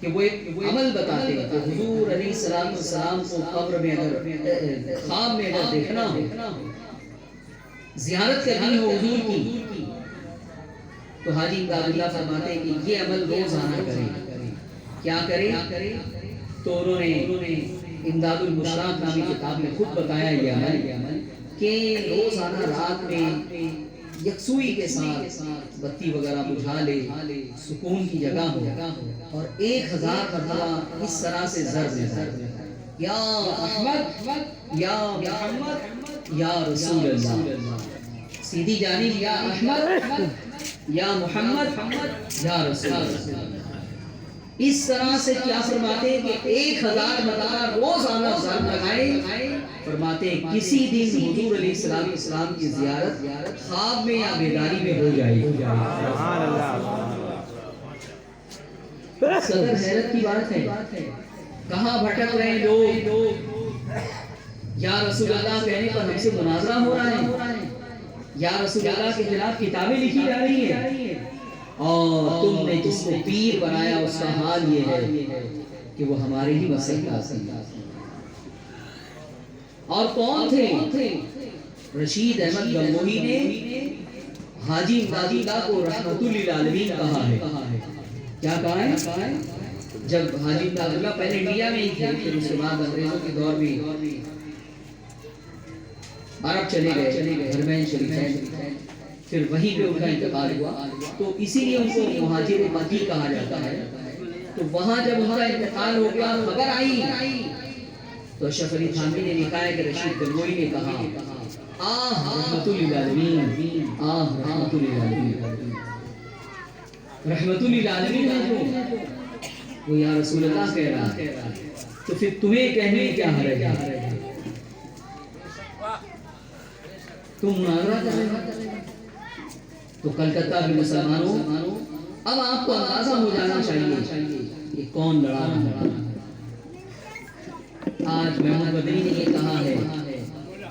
کہ وہ ایک عمل بتاتے ہیں کہ حضور علیہ السلام کو قبر میں اگر خواب میں اگر دیکھنا ہو زیارت کرنی ہو حضور کی تو حاجی امداد اللہ فرماتے ہیں کہ یہ عمل روزانہ کریں. کیا کریں؟ تو انہوں نے امداد المشراق نامی کتاب میں خود بتایا یہ عمل کہ روزانہ رات میں یکسوئی کے ساتھ بتی وغیرہ بجھا لے سکون کی جگہ ہو اور 1000 مرتبہ اس طرح سے ضرب یا احمد یا محمد یا رسول اللہ سیدھی جانب یا احمد یا محمد یا رسول اللہ. اس طرح سے کیا فرماتے ہیں کہ 1000 مرتبہ روزانہ ضرب لگائیں. فرماتے ہیں کسی دن حضور علیہ السلام کی زیارت خواب میں یا بیداری میں ہو جائے. سبحان اللہ. صدر حیرت کی بات ہے کہاں بھٹک رہے ہیں لوگ یا رسول اللہ کہنے پر ہم سے مناظرہ ہو رہا ہے یا رسول اللہ کے خلاف کتابیں لکھی جا رہی ہیں اور تم نے جس کو پیر بنایا اس کا حال یہ ہے کہ وہ ہمارے ہی مسئلہ کا سنگا. اور کون تھے؟ رشید احمد گنگوئی نے حاجی امداد اللہ کو رحمت للعالمین کہا ہے. کیا کہا ہے؟ جب حاجی امداد اللہ پہلے انڈیا میں ہی تھے پھر اس کے بعد انگریزوں کے دور میں عرب چلے گئے حرمین شریفین پھر وہیں پہ ان کا انتقال ہوا تو اسی لیے ان کو مہاجر مکی کہا جاتا ہے. تو وہاں جب ان کا انتقال ہو گیا خبر آئی تو اشرف علی تھانوی نے لکھا ہے کہ رشید گنگوئی نے کہا آہ رحمت للعالمین آہ رحمت للعالمین رحمت للعالمین ہے جو وہ یا رسول اللہ کہہ رہا ہے تو پھر تمہیں کہنے کیا حرج ہے تم مناظرہ کر رہے ہو. تو کلکتہ کے مسلمانوں اب آپ کو اندازہ ہو جانا چاہیے کہ کون لڑا رہا ہے. آج محمد مدنی نے یہ کہا ہے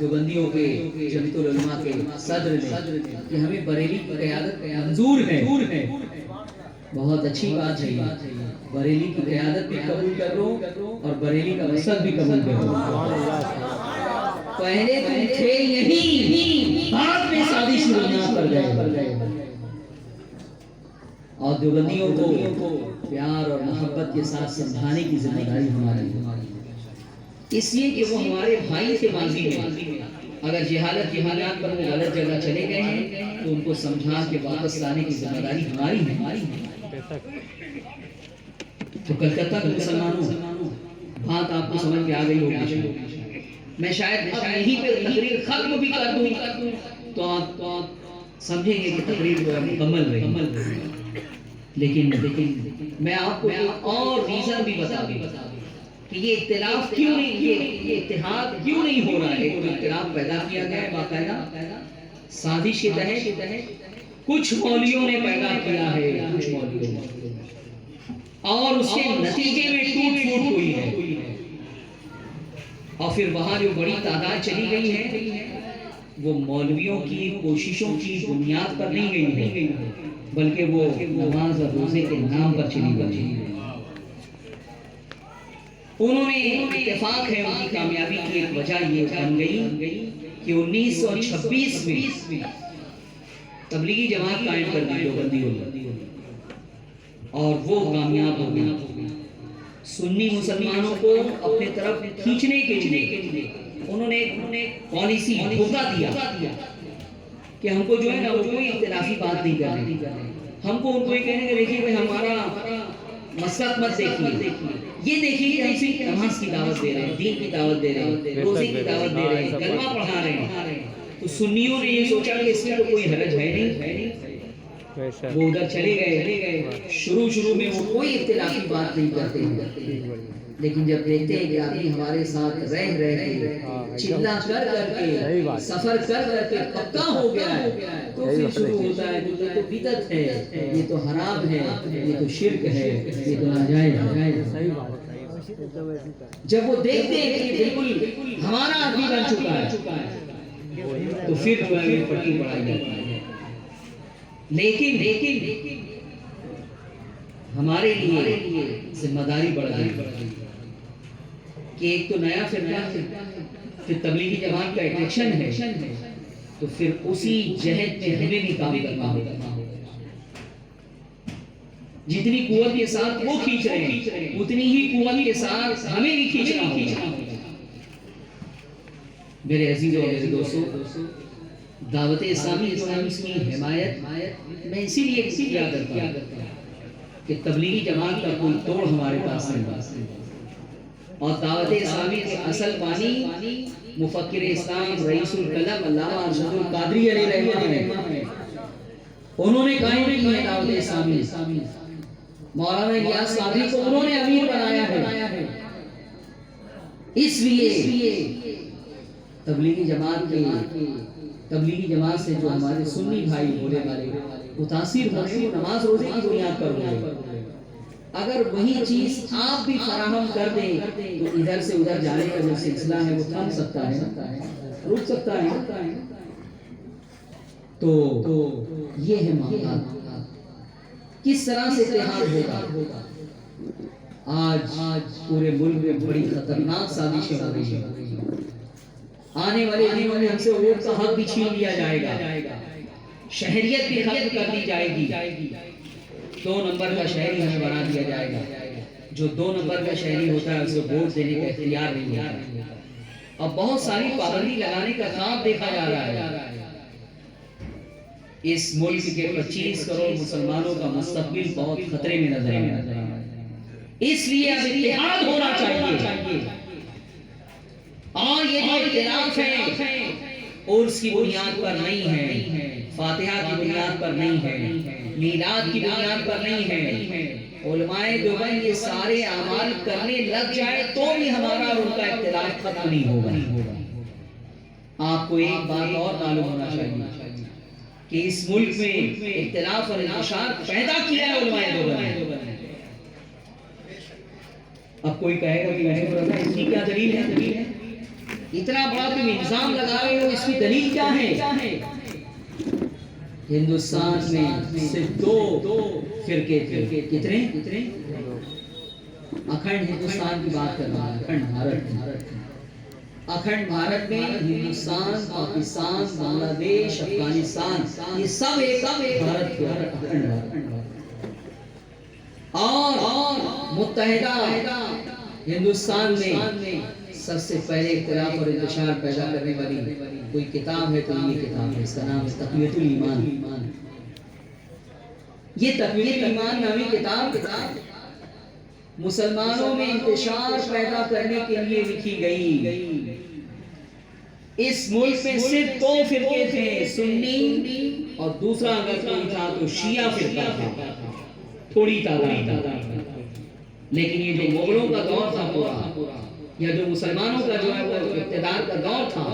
دیوبندیوں کے جمعیت العلماء کے صدر نے کہ ہمیں بریلی کی قیادت منظور ہے. بہت اچھی بات ہے بریلی کی قیادت بھی قبول کر لو اور بریلی کا مقصد بھی قبول کر لو. پہلے تم تھے یہی بعد میں شادی شروع نہ کر گئے اور دیوبندیوں کو پیار اور محبت کے ساتھ سمجھانے کی ذمہ داری ہماری ہے اس لیے کہ وہ ہمارے بھائی تھے ماضی میں اگر جہالت کی بنیاد پر وہ غلط جگہ چلے گئے ہیں تو ان کو سمجھا کے واپس لانے کی ذمہ داری ہماری ہے. تو کلکتہ کے مسلمانوں بات آپ کو سمجھ میں آ گئی ہوگی. میں شاید اب یہیں پہ تقریر ختم بھی کر دوں تو آپ سمجھیں گے کہ تقریر جو ہے مکمل رہی. لیکن میں آپ کو ایک اور ریزن بھی بتا دوں کہ یہ اختلاف کیوں نہیں، یہ اتحاد کیوں نہیں ہو رہا ہے. تو اختلاف پیدا کیا گیا ہے باقاعدہ سازش کے تحت کچھ مولویوں نے پیدا کیا ہے، کچھ مولویوں نے، اور اس کے نتیجے میں ٹوٹ پھوٹ ہوئی ہے. اور پھر وہاں جو بڑی تعداد چلی گئی ہے وہ مولویوں کی کوششوں کی بنیاد پر نہیں گئی ہے، بلکہ وہ نماز اور روزے کے نام پر چلی گئی. انہوں نے اتفاق ہے، ان کی کامیابی کی ایک وجہ یہ بن گئی کہ 1926 میں تبلیغی جماعت قائم کر دی دیوبندیوں، اور وہ کامیاب ہو گئی. سنی مسلمانوں کو اپنے طرف کھینچنے کے لیے انہوں نے پالیسی دھوکہ دیا کہ ہم کو جو ہے نا وہ کوئی اختلافی بات نہیں کرنی، ہم کو ان کو یہ کہنے کہ دیکھیے بھائی ہمارا مسلک مت دیکھیے، یہ دیکھیے کہ ہم صرف نماز کی دعوت دے رہے ہیں، دین کی دعوت دے رہے ہیں، روزے کی دعوت دے رہے ہیں، کلمہ پڑھا رہے ہیں. تو سنیوں نے یہ سوچا کہ اس میں تو کوئی حرج ہے نہیں، وہ ادھر چلے گئے. شروع میں وہ کوئی اختلافی بات نہیں کرتے ہیں، لیکن جب دیکھتے ہیں کہ آدمی ہمارے ساتھ رہ کے چلا کر کے سفر کر کے پکا ہو گیا ہے تو پھر شروع ہوتا ہے یہ تو بدعت ہے، یہ تو حرام ہے، یہ تو شرک ہے، یہ تو ناجائز ہے. جب وہ دیکھتے ہیں کہ بالکل ہمارا آدمی بن چکا ہے تو پھر جو ہے پٹی بڑھائی جاتی ہے. لیکن ہمارے لیے ذمہ داری بڑھ گئی کہ ایک تو نیا فرقہ، پھر تبلیغی جماعت کا ایک ایکشن ہے، تو پھر اسی جہد میں ہمیں بھی کام کرنا ہوگا. جتنی قوت کے ساتھ وہ کھینچ رہے ہیں اتنی ہی قوت کے ساتھ ہمیں بھی کھینچنا ہوگا. میرے عزیزوں اور میرے دوستوں، دعوت اسلامی جو ہے اس کی حمایت میں اسی لیے کیا کرتا ہوں کہ تبلیغی جماعت کا کوئی توڑ ہمارے پاس نہیں، اور دعوت اسلامی کے اصل بانی مفکر اسلام رئیس القلم علامہ ارشد القادری علیہ رحمہ ہے. انہوں نے قائم کی ہے دعوت اسلامی. مولانا الیاس قادری کو انہوں نے امیر بنایا ہے. اس لیے تبلیغی جماعت سے جو ہمارے سنی بھائی بولے والے متاثر ہونے وہ نماز روزے کی بنیاد پر ہوئے. اگر وہی چیز آپ بھی فراہم کر دیں تو ادھر سے ادھر جانے کا جو سلسلہ ہے وہ تھم سکتا ہے، رک سکتا ہے. تو یہ ہے معاملہ. کس طرح سے اتحاد ہوگا؟ آج پورے ملک میں بڑی خطرناک سازشیں ہو رہی ہیں. آنے والے دنوں میں ہم سے ووٹ کا حق بھی چھین لیا جائے گا، شہریت بھی ختم کر دی جائے گی، 2 نمبر کا شہری ہمیں بنا دیا جائے گا. جو 2 نمبر کا شہری ہوتا ہے اسے ووٹ دینے کا اختیار نہیں ہوتا. اب بہت ساری پابندی لگانے کا کام دیکھا جا رہا ہے. اس ملک کے 25 کروڑ مسلمانوں کا مستقبل بہت خطرے میں نظر آ رہا ہے. اس لیے اب اتحاد ہونا چاہیے. اور یہ جو اختلاف ہے عرس کی بنیاد پر نہیں ہے، فاتحہ کی بنیاد پر نہیں ہے، میلاد کی بنیاد پر نہیں ہے. علماء دیوبند یہ سارے اعمال کرنے لگ جائے تو بھی ہمارا اور ان کا اختلاف ختم نہیں ہوگا. آپ کو ایک بات اور معلوم ہونا چاہیے کہ اس ملک میں اختلاف اور انتشار پیدا کیا ہے علماء دیوبند نے. اب کوئی کہے گا کہ اس کی کیا دلیل ہے؟ اتنا بڑا تم الزام لگا رہے ہو، اس کی دلیل کیا ہے؟ ہندوستان میں صرف 2 فرقے تھے. کتنے؟ اکھنڈ ہندوستان کی بات کر رہا ہے. اکھنڈ بھارت میں ہندوستان، پاکستان، بنگلہ دیش، افغانستان یہ سب ایک بھارت کے اکھنڈ بھارت. اور متحدہ ہندوستان میں سب سے پہلے اختلاف اور انتشار پیدا کرنے والی کوئی کتاب ہے تو یہ کتاب ہے، اس کا نام ہے تقویۃ الایمان۔ یہ تقویۃ الایمان نامی کتاب مسلمانوں میں انتشار پیدا کرنے کے لیے لکھی گئی۔ اس ملک میں صرف دو فرقے تھے، سنی اور دوسرا اگر کوئی تھا تو شیعہ فرقہ تھا، تھوڑی تعداد، لیکن یہ جو مغلوں کا دور تھا پورا، یا جو مسلمانوں کا جو ہے وہ اقتدار کا دور تھا،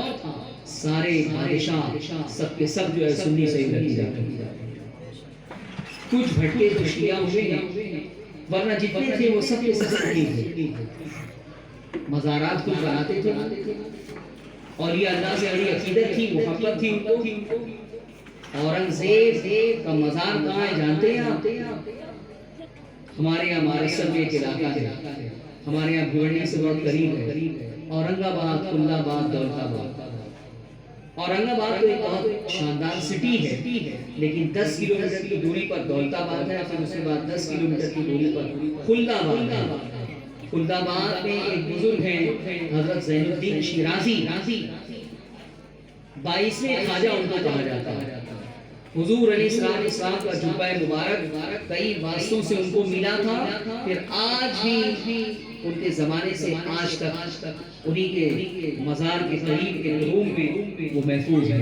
سارے بادشاہ سب کے سب جو ہے سنی سے ہی لگی جاتے ہیں۔ کچھ بھٹکے تو شیعہ ہوئے ہیں، ورنہ جتنے تھے وہ سب کے سب سنی تھے۔ مزارات کچھ بناتے تھے، اور یہ اللہ سے بڑی عقیدت تھی، محبت تھی ان کو۔ اورنگزیب کا مزار کہاں ہے جانتے ہیں آپ؟ ہمارے یہاں مارسل میں ایک علاقہ ہے، ہمارے یہاں بھیوڑیا سے بہت قریب ہے، اورنگ آباد، کلہ آباد، دولت آباد۔ اورنگ آباد تو ایک بہت شاندار سٹی ہے، لیکن 10 کلومیٹر کی دوری پر دولت آباد ہے، پھر اس کے بعد 10 کلومیٹر کی دوری پر کلہ آباد ہے۔ کلہ آباد میں ایک بزرگ ہیں حضرت زین الدین شیرازی، 22ویں خواجہ ان کو کہا جاتا ہے۔ حضور علیہ السلام کا جبہ مبارک کئی واسطوں سے ان کو ملا تھا، پھر آج بھی ان کے زمانے سے آج تک انہی کے مزار کے قریب کے روم میں وہ محفوظ ہے،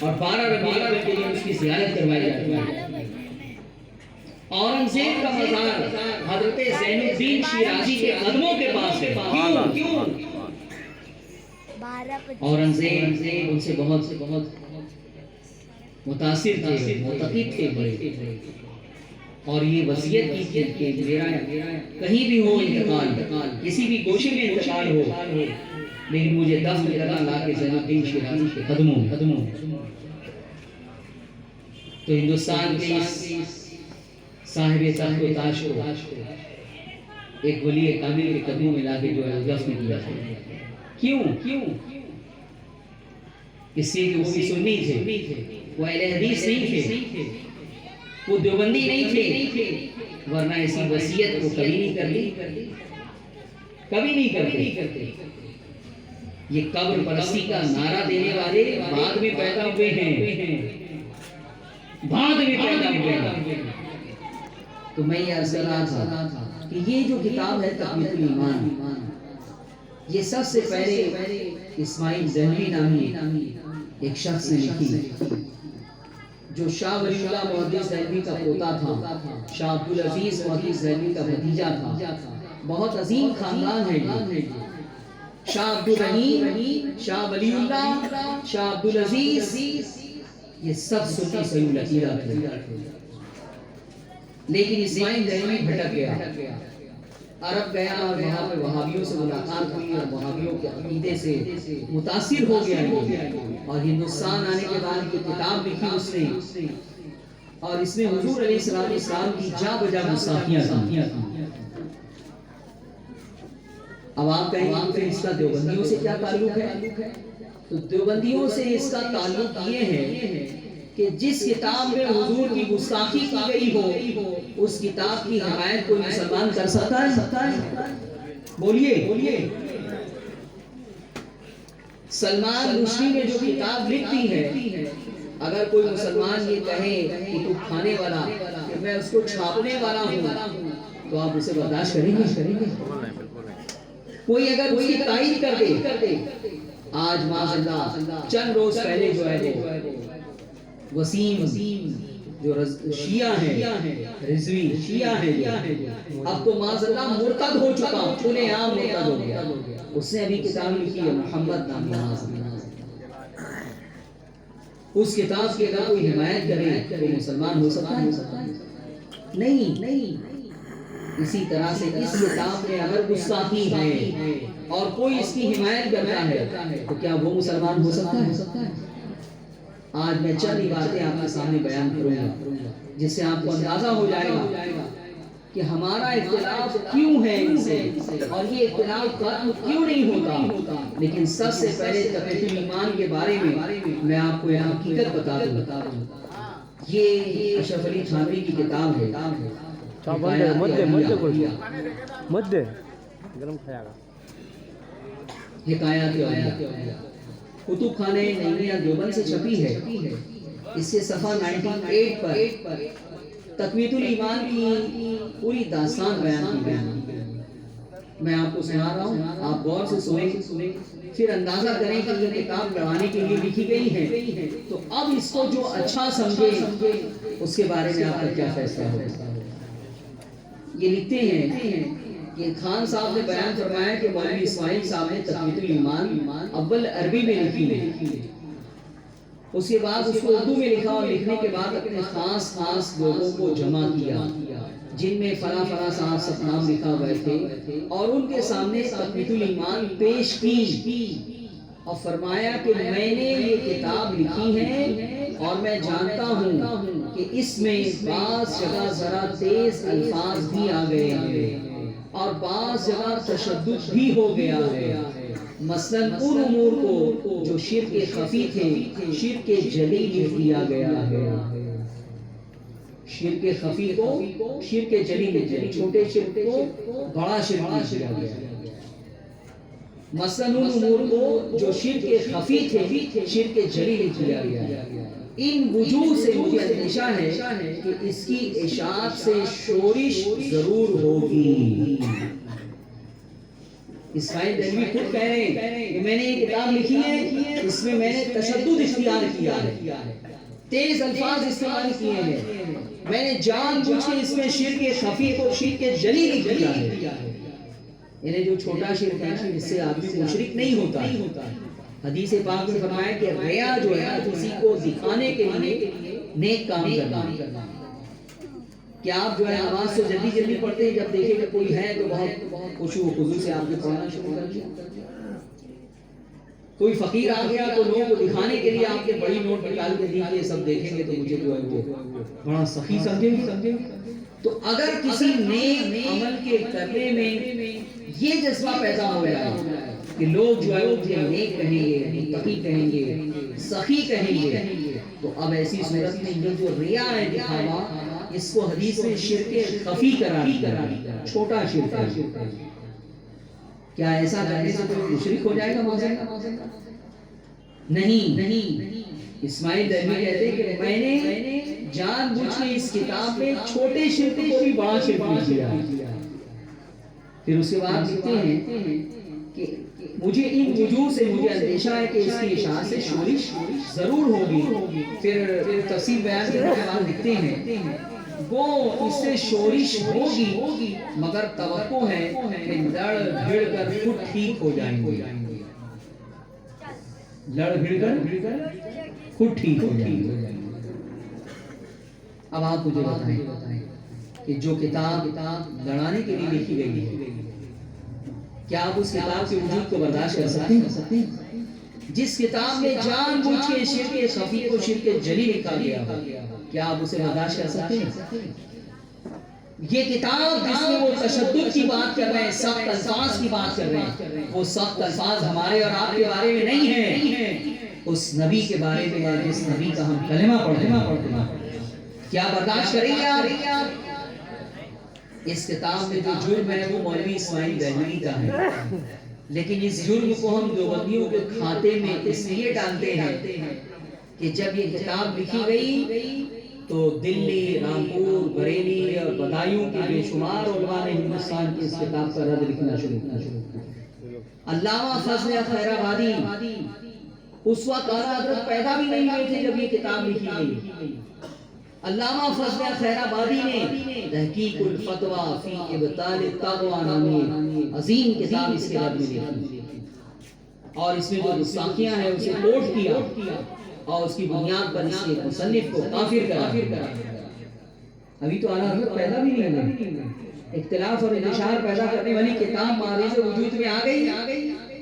اور 12 ربیع الاول کے دن اس کی زیارت کروائی جاتی ہے۔ اورنگزیب کا مزار حضرت زین الدین شیرازی کے قدموں کے پاس ہے۔ کیوں؟ اورنگزیب ان سے بہت متاثر تھے، معتقد تھے بڑے، اور یہ وصیت کی تھی کہ میرا کہیں بھی ہو انتقال، کسی بھی گوشے میں انتقال ہو، لیکن مجھے دفن کرنا لا کے زین الدین شیرازی کے قدموں میں۔ تو ہندوستان کے اس صاحب تخت و تاج کو ایک ولی کامل کے قدموں میں لا کے جو ہے دفن کیا ہے۔ کیوں؟ اس لیے کہ وہ بھی سنی تھے، وہ اہل حدیث نہیں تھے، وہ دیوبندی نہیں تھے، ورنہ ایسی وصیت کو کبھی نہیں کرتے۔ یہ قبر پرستی کا نعرہ دینے والے بعد میں پیدا ہوئے ہیں، تو میں یہ عرض کر رہا تھا کہ یہ جو کتاب ہے تقویۃ الایمان، یہ سب سے پہلے اسماعیل دہلوی نامی ایک شخص نے لکھی، جو شاہ ولی اللہ محدث دہلوی کا پوتا تھا، شاہ عبدالعزیز محدث دہلوی کا بھتیجا تھا، بہت عظیم خاندان ہے یہ۔ شاہ عبدالرحیم، شاہ ولی اللہ، شاہ عبدالعزیز، یہ سب سنی سے عقیدہ تھے، لیکن اسماعیل دہلوی بھٹک گیا، عرب گیا، اور وہاں پہ وہابیوں سے ملاقات ہوئی، اور وہابیوں کے عقیدے سے متاثر ہو گیا، اور ہندوستان آنے کے بعد کی کتاب لکھی اس نے، اور اس میں حضور علیہ السلام کی جا بجا گستاخیاں تھیں۔ اب آپ کہیں گے پھر اس کا دیوبندیوں سے کیا تعلق ہے؟ تو دیوبندیوں سے اس کا تعلق یہ ہے کہ جس کتاب میں حضور کی گستاخی کی گئی ہو، اس کتاب کی حمایت کوئی مسلمان کر سکتا ہے؟ بولیے۔ سلمان رشدی نے جو کتاب لکھی ہے، اگر کوئی مسلمان یہ کہے کہ تو کھانے والا، کہ میں اس کو چھاپنے والا ہوں، تو آپ اسے برداشت کریں گے؟ کوئی اگر اس کی تائید کر دے، آج معاذاللہ چند روز پہلے جو ہے وسیم جو شیعہ ہیں، رضوی شیعہ ہیں، اب تو معاذاللہ مرتد ہو چکا، انہیں عام مرتد ہو گیا، اس نے ابھی کتاب لکھی ہے محمد نام، اس کتاب کی اگر کوئی حمایت کرے تو مسلمان ہو سکتا ہے؟ نہیں۔ اسی طرح سے اس کتاب میں اگر گستاخی ہے اور کوئی اس کی حمایت کرتا ہے تو کیا وہ مسلمان ہو سکتا ہے؟ آج میں چند ہی باتیں آپ کے سامنے بیان کروں گا، جس سے آپ کو اندازہ ہو جائے گا کہ ہمارا اختلاف کیوں ہے ان سے، اور یہ اختلاف ختم کیوں نہیں ہوتا۔ لیکن سب سے پہلے تقویۃ الایمان کے بارے میں آپ کو یہاں حقیقت بتا دوں، یہ اشرف علی تھانوی کی کتاب ہے۔ مدے گرم کھایا گا حکایات اولیاء، کتب خانہ نعیمیہ دیوبند سے چھپی ہے۔ اس کے صفحہ 98 پر تقویت الایمان کی پوری داستان بیان کی گئی۔ میں آپ کو سنا رہا ہوں، آپ غور سے سنیں، پھر اندازہ کریں کہ یہ کتاب لڑانے کے لیے لکھی گئی ہے، تو اب اس کو جو اچھا سمجھے اس کے بارے میں آپ کا کیا فیصلہ ہوگا۔ یہ لکھتے ہیں کہ خان صاحب نے بیان فرمایا کہ مولوی اسماعیل صاحب نے تقویت الایمان اول عربی میں لکھی ہے، اس کے بعد اس کو اردو میں لکھا، اور لکھنے کے بعد اپنے خاص لوگوں کو جمع کیا جن میں فلاں صاحب سب نام لکھا ہوئے تھے، اور ان کے سامنے تقویت الایمان پیش کی اور فرمایا کہ میں نے یہ کتاب لکھی ہے اور میں جانتا ہوں کہ اس میں بعض جگہ ذرا تیز الفاظ بھی آ گئے ہیں اور بعض جگہ تشدد بھی ہو گیا ہے، مثلا ان امور کو جو شرک خفی تھے شرک جلی لکھ دیا گیا ہے۔ شرک خفی کو شرک جلی لکھ دیا، چھوٹے شرک کو بڑا شرک لکھ دیا گیا، مثلا ان امور کو جو شرک خفی تھے شرک جلی لکھ دیا گیا۔ ان وجوہ سے مجھے اندیشہ ہے کہ اس کی اشاعت سے شورش ضرور ہوگی۔ اسماعیل دہلوی خود کہہ رہے ہیں کہ میں نے یہ کتاب لکھی ہے، اس میں میں نے تشدد اختیار کیا ہے، تیز الفاظ استعمال کیے ہیں، میں نے جان بوجھ کے اس میں شرک خفی کو شرک جلی لکھ دیا ہے۔ یعنی جو چھوٹا شرک ہے اس سے آدمی مشرک نہیں ہوتا۔ حدیث پاک میں فرمایا کہ ریا جو ہے کسی کو دکھانے کے لیے نیک کام کرنا۔ کیا آپ جو ہے نماز تو جلدی پڑھتے ہیں، جب دیکھیں کہ کوئی ہے تو بہت خشوع و خضوع سے آپ نے پڑھنا شروع کر دیا؟ کوئی فقیر آ گیا تو لوگوں کو دکھانے کے لیے آپ نے بڑی نوٹ نکال کے دی کہ سب دیکھیں گے تو مجھے جو ہے وہ بڑا سخی سمجھیں گے۔ تو اگر کسی نیک عمل کے کرنے میں یہ جذبہ پیدا ہو جائے کہ لوگ جو ہے مجھے نیک کہیں گے، متقی کہیں گے، سخی کہیں گے، تو اب ایسی صورت میں یہ جو ریا ہے، دکھاوا، اس کو حدیث میں شرک خفی قرار دیا، چھوٹا شرک ہے۔ کیا ایسا کرنے سے کوئی مشرک ہو جائے گا معاذ؟ نہیں۔ اسماعیل دہلوی کہتے ہیں کہ میں نے جان بوجھ کے اس کتاب میں چھوٹے شرک کو بھی بڑا شرک لکھ دیا۔ پھر اس کے بعد لکھتے ہیں کہ مجھے ان وجوہ سے مجھے اندیشہ ہے کہ اس کی اشاعت سے شورش ضرور ہوگی۔ پھر تفصیل بیان کرنے کے بعد لکھتے ہیں وہ اس سے شورش ہوگی مگر توقع ہے کہ لڑ بھڑ کر خود ٹھیک ہو جائیں گے۔ لڑ بھڑ کر خود ٹھیک ہو جائیں گے۔ اب آپ مجھے بتائیں کہ جو کتاب لڑانے کے لیے لکھی گئی ہے، کیا آپ اس کتاب کے وجود کو برداشت کر سکتے ہیں؟ جس کتاب میں جان بوجھ کے شرک خفی کو شرک جلی لکھا گیا، کیا آپ اسے برداشت کر سکتے ہیں؟ یہ کتاب جس میں وہ تشدد کی بات کر رہے ہیں، سخت الفاظ کی بات کر رہے ہیں، وہ سخت الفاظ ہمارے اور آپ کے بارے میں نہیں ہیں، اس نبی کے بارے میں ہے جس نبی کا ہم کلمہ پڑھتے ہیں۔ کیا برداشت کریں گے آپ؟ اس کتاب میں جو جرم ہے وہ مولوی اسماعیل دہلوی کا ہے، لیکن اس جرم کو ہم دیوبندیوں کے کھاتے میں اس لیے ڈالتے ہیں کہ جب یہ کتاب لکھی گئی تو دلی، رامپور، بریلی اور بدایوں کے بے شمار علماء نے ہندوستان کی اس کتاب پر رد لکھنا شروع کیا۔ علامہ فضل خیر آبادی اس وقت حضرت پیدا بھی نہیں ہوئے تھے جب یہ کتاب لکھی گئی۔ علامہ فضل خیر آبادی نے تحقیق الفتویٰ فی ابطال التقویٰ نامی عظیم کتاب اس کے رد میں لکھی، اور اس میں جو گستاخیاں ہیں اسے کوٹ کیا اور اس کی بنیاد پر اس کے مصنف کو کافر قرار دیا۔ ابھی تو اعلیٰ حضرت پیدا بھی نہیں ہوئے، اختلاف اور انتشار پیدا کرنے والی کتاب معرض وجود میں آ گئی۔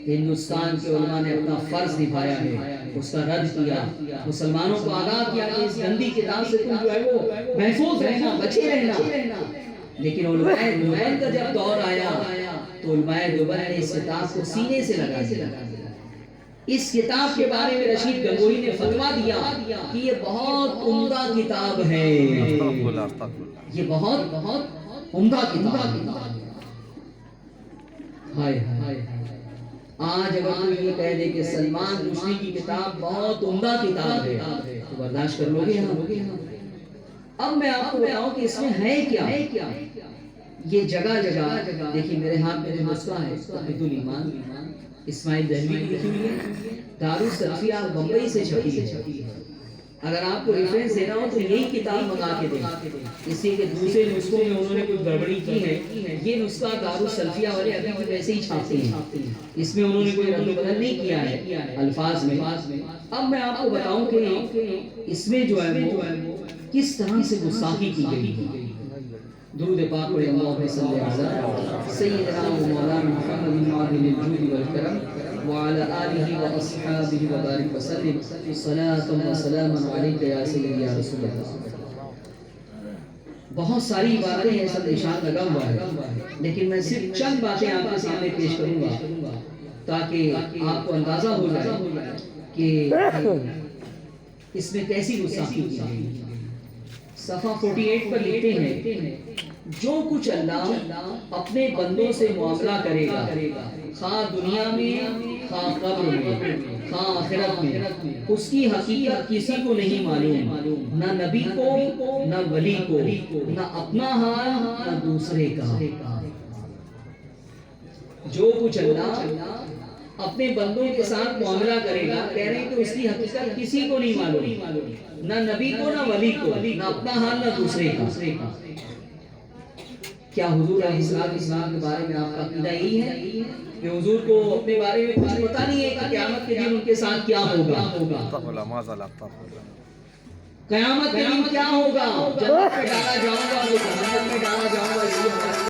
ہندوستان کے علماء نے اپنا فرض نبھایا ہے، اس کا رد کیا، مسلمانوں کو آگاہ کیا کہ اس گندی کتاب سے تم جو ہے وہ محفوظ رہنا، بچے رہنا۔ لیکن علماء دیوبند کا جب دور آیا تو علماء دیوبند نے اس کتاب کو سینے سے لگا دیا۔ اس کتاب کے بارے میں رشید گنگوہی نے فتویٰ دیا کہ یہ بہت عمدہ کتاب ہے، یہ بہت عمدہ کتاب ہے۔ آج اگر کوئی یہ کہہ دے کہ سلمان رشدی کی کتاب بہت عمدہ کتاب ہے تو برداشت کر لو گے ہم؟ اب میں آپ کو بتاؤں کہ اس میں ہے کیا؟ یہ جگہ جگہ دیکھیے میرے ہاتھ میں جو نسخہ ہے توحید الایمان اسماعیل دہلوی کی لکھی ہوئی ہے، دارالسلفیہ بمبئی سے چھپی ہے۔ اگر آپ کو ریفرنس دینا ہو تو یہی کتاب منگا کے دیں، اسی کے دوسرے نسخوں میں انہوں نے کچھ گڑبڑی کی ہے، یہ نسخہ دارالسلفیہ والے ابھی بھی ویسے ہی چھاپتے ہیں، اس میں انہوں نے کوئی رد و بدل نہیں کیا ہے الفاظ میں۔ اب میں آپ کو بتاؤں کہ اس میں جو ہے وہ کس طرح سے گستاخی کی گئی ہے۔ درود پاک پڑھیں اللہم صلی علی سیدنا و مولانا محمد معدن الجود والکرم وعلى آلہ و اصحابہ و بارک وسلم صلاة و سلام علیکہ یا سیدی یا رسول اللہ۔ بہت ساری باتیں ہیں، سب اشارہ لگا ہوا ہے، لیکن میں صرف چند باتیں آپ کے سامنے پیش کروں گا تاکہ آپ کو اندازہ ہو جائے کہ اس میں کیسی گستاخی کی گئی۔ صفحہ 48 پر لکھتے ہیں جو کچھ اللہ اپنے بندوں سے معاملہ کرے گا، خواہ دنیا میں خواہ قبر میں خواہ آخرت میں، اس کی حقیقت کسی کو نہیں معلوم، نہ نبی کو نہ ولی کو، نہ اپنا حال نہ دوسرے کا۔ جو کچھ اللہ اپنے بندوں کے ساتھ معاملہ کرے گا، کہہ رہے ہیں کہ اس کی حقیقت کسی کو نہیں معلوم، نہ نبی کو نہ ولی کو، نہ اپنا حال نہ دوسرے کا۔ کیا حضور علیہ السلام کے بارے میں آپ کا عقیدہ یہی ہے کہ حضور کو اپنے بارے میں کچھ پتہ نہیں ہے کہ قیامت کے دن ان کے ساتھ کیا ہوگا؟ قیامت کے دن کیا ہوگا؟ جنت میں ڈالا جاؤں گا، وہ جہنم میں ڈالا جاؤں گا،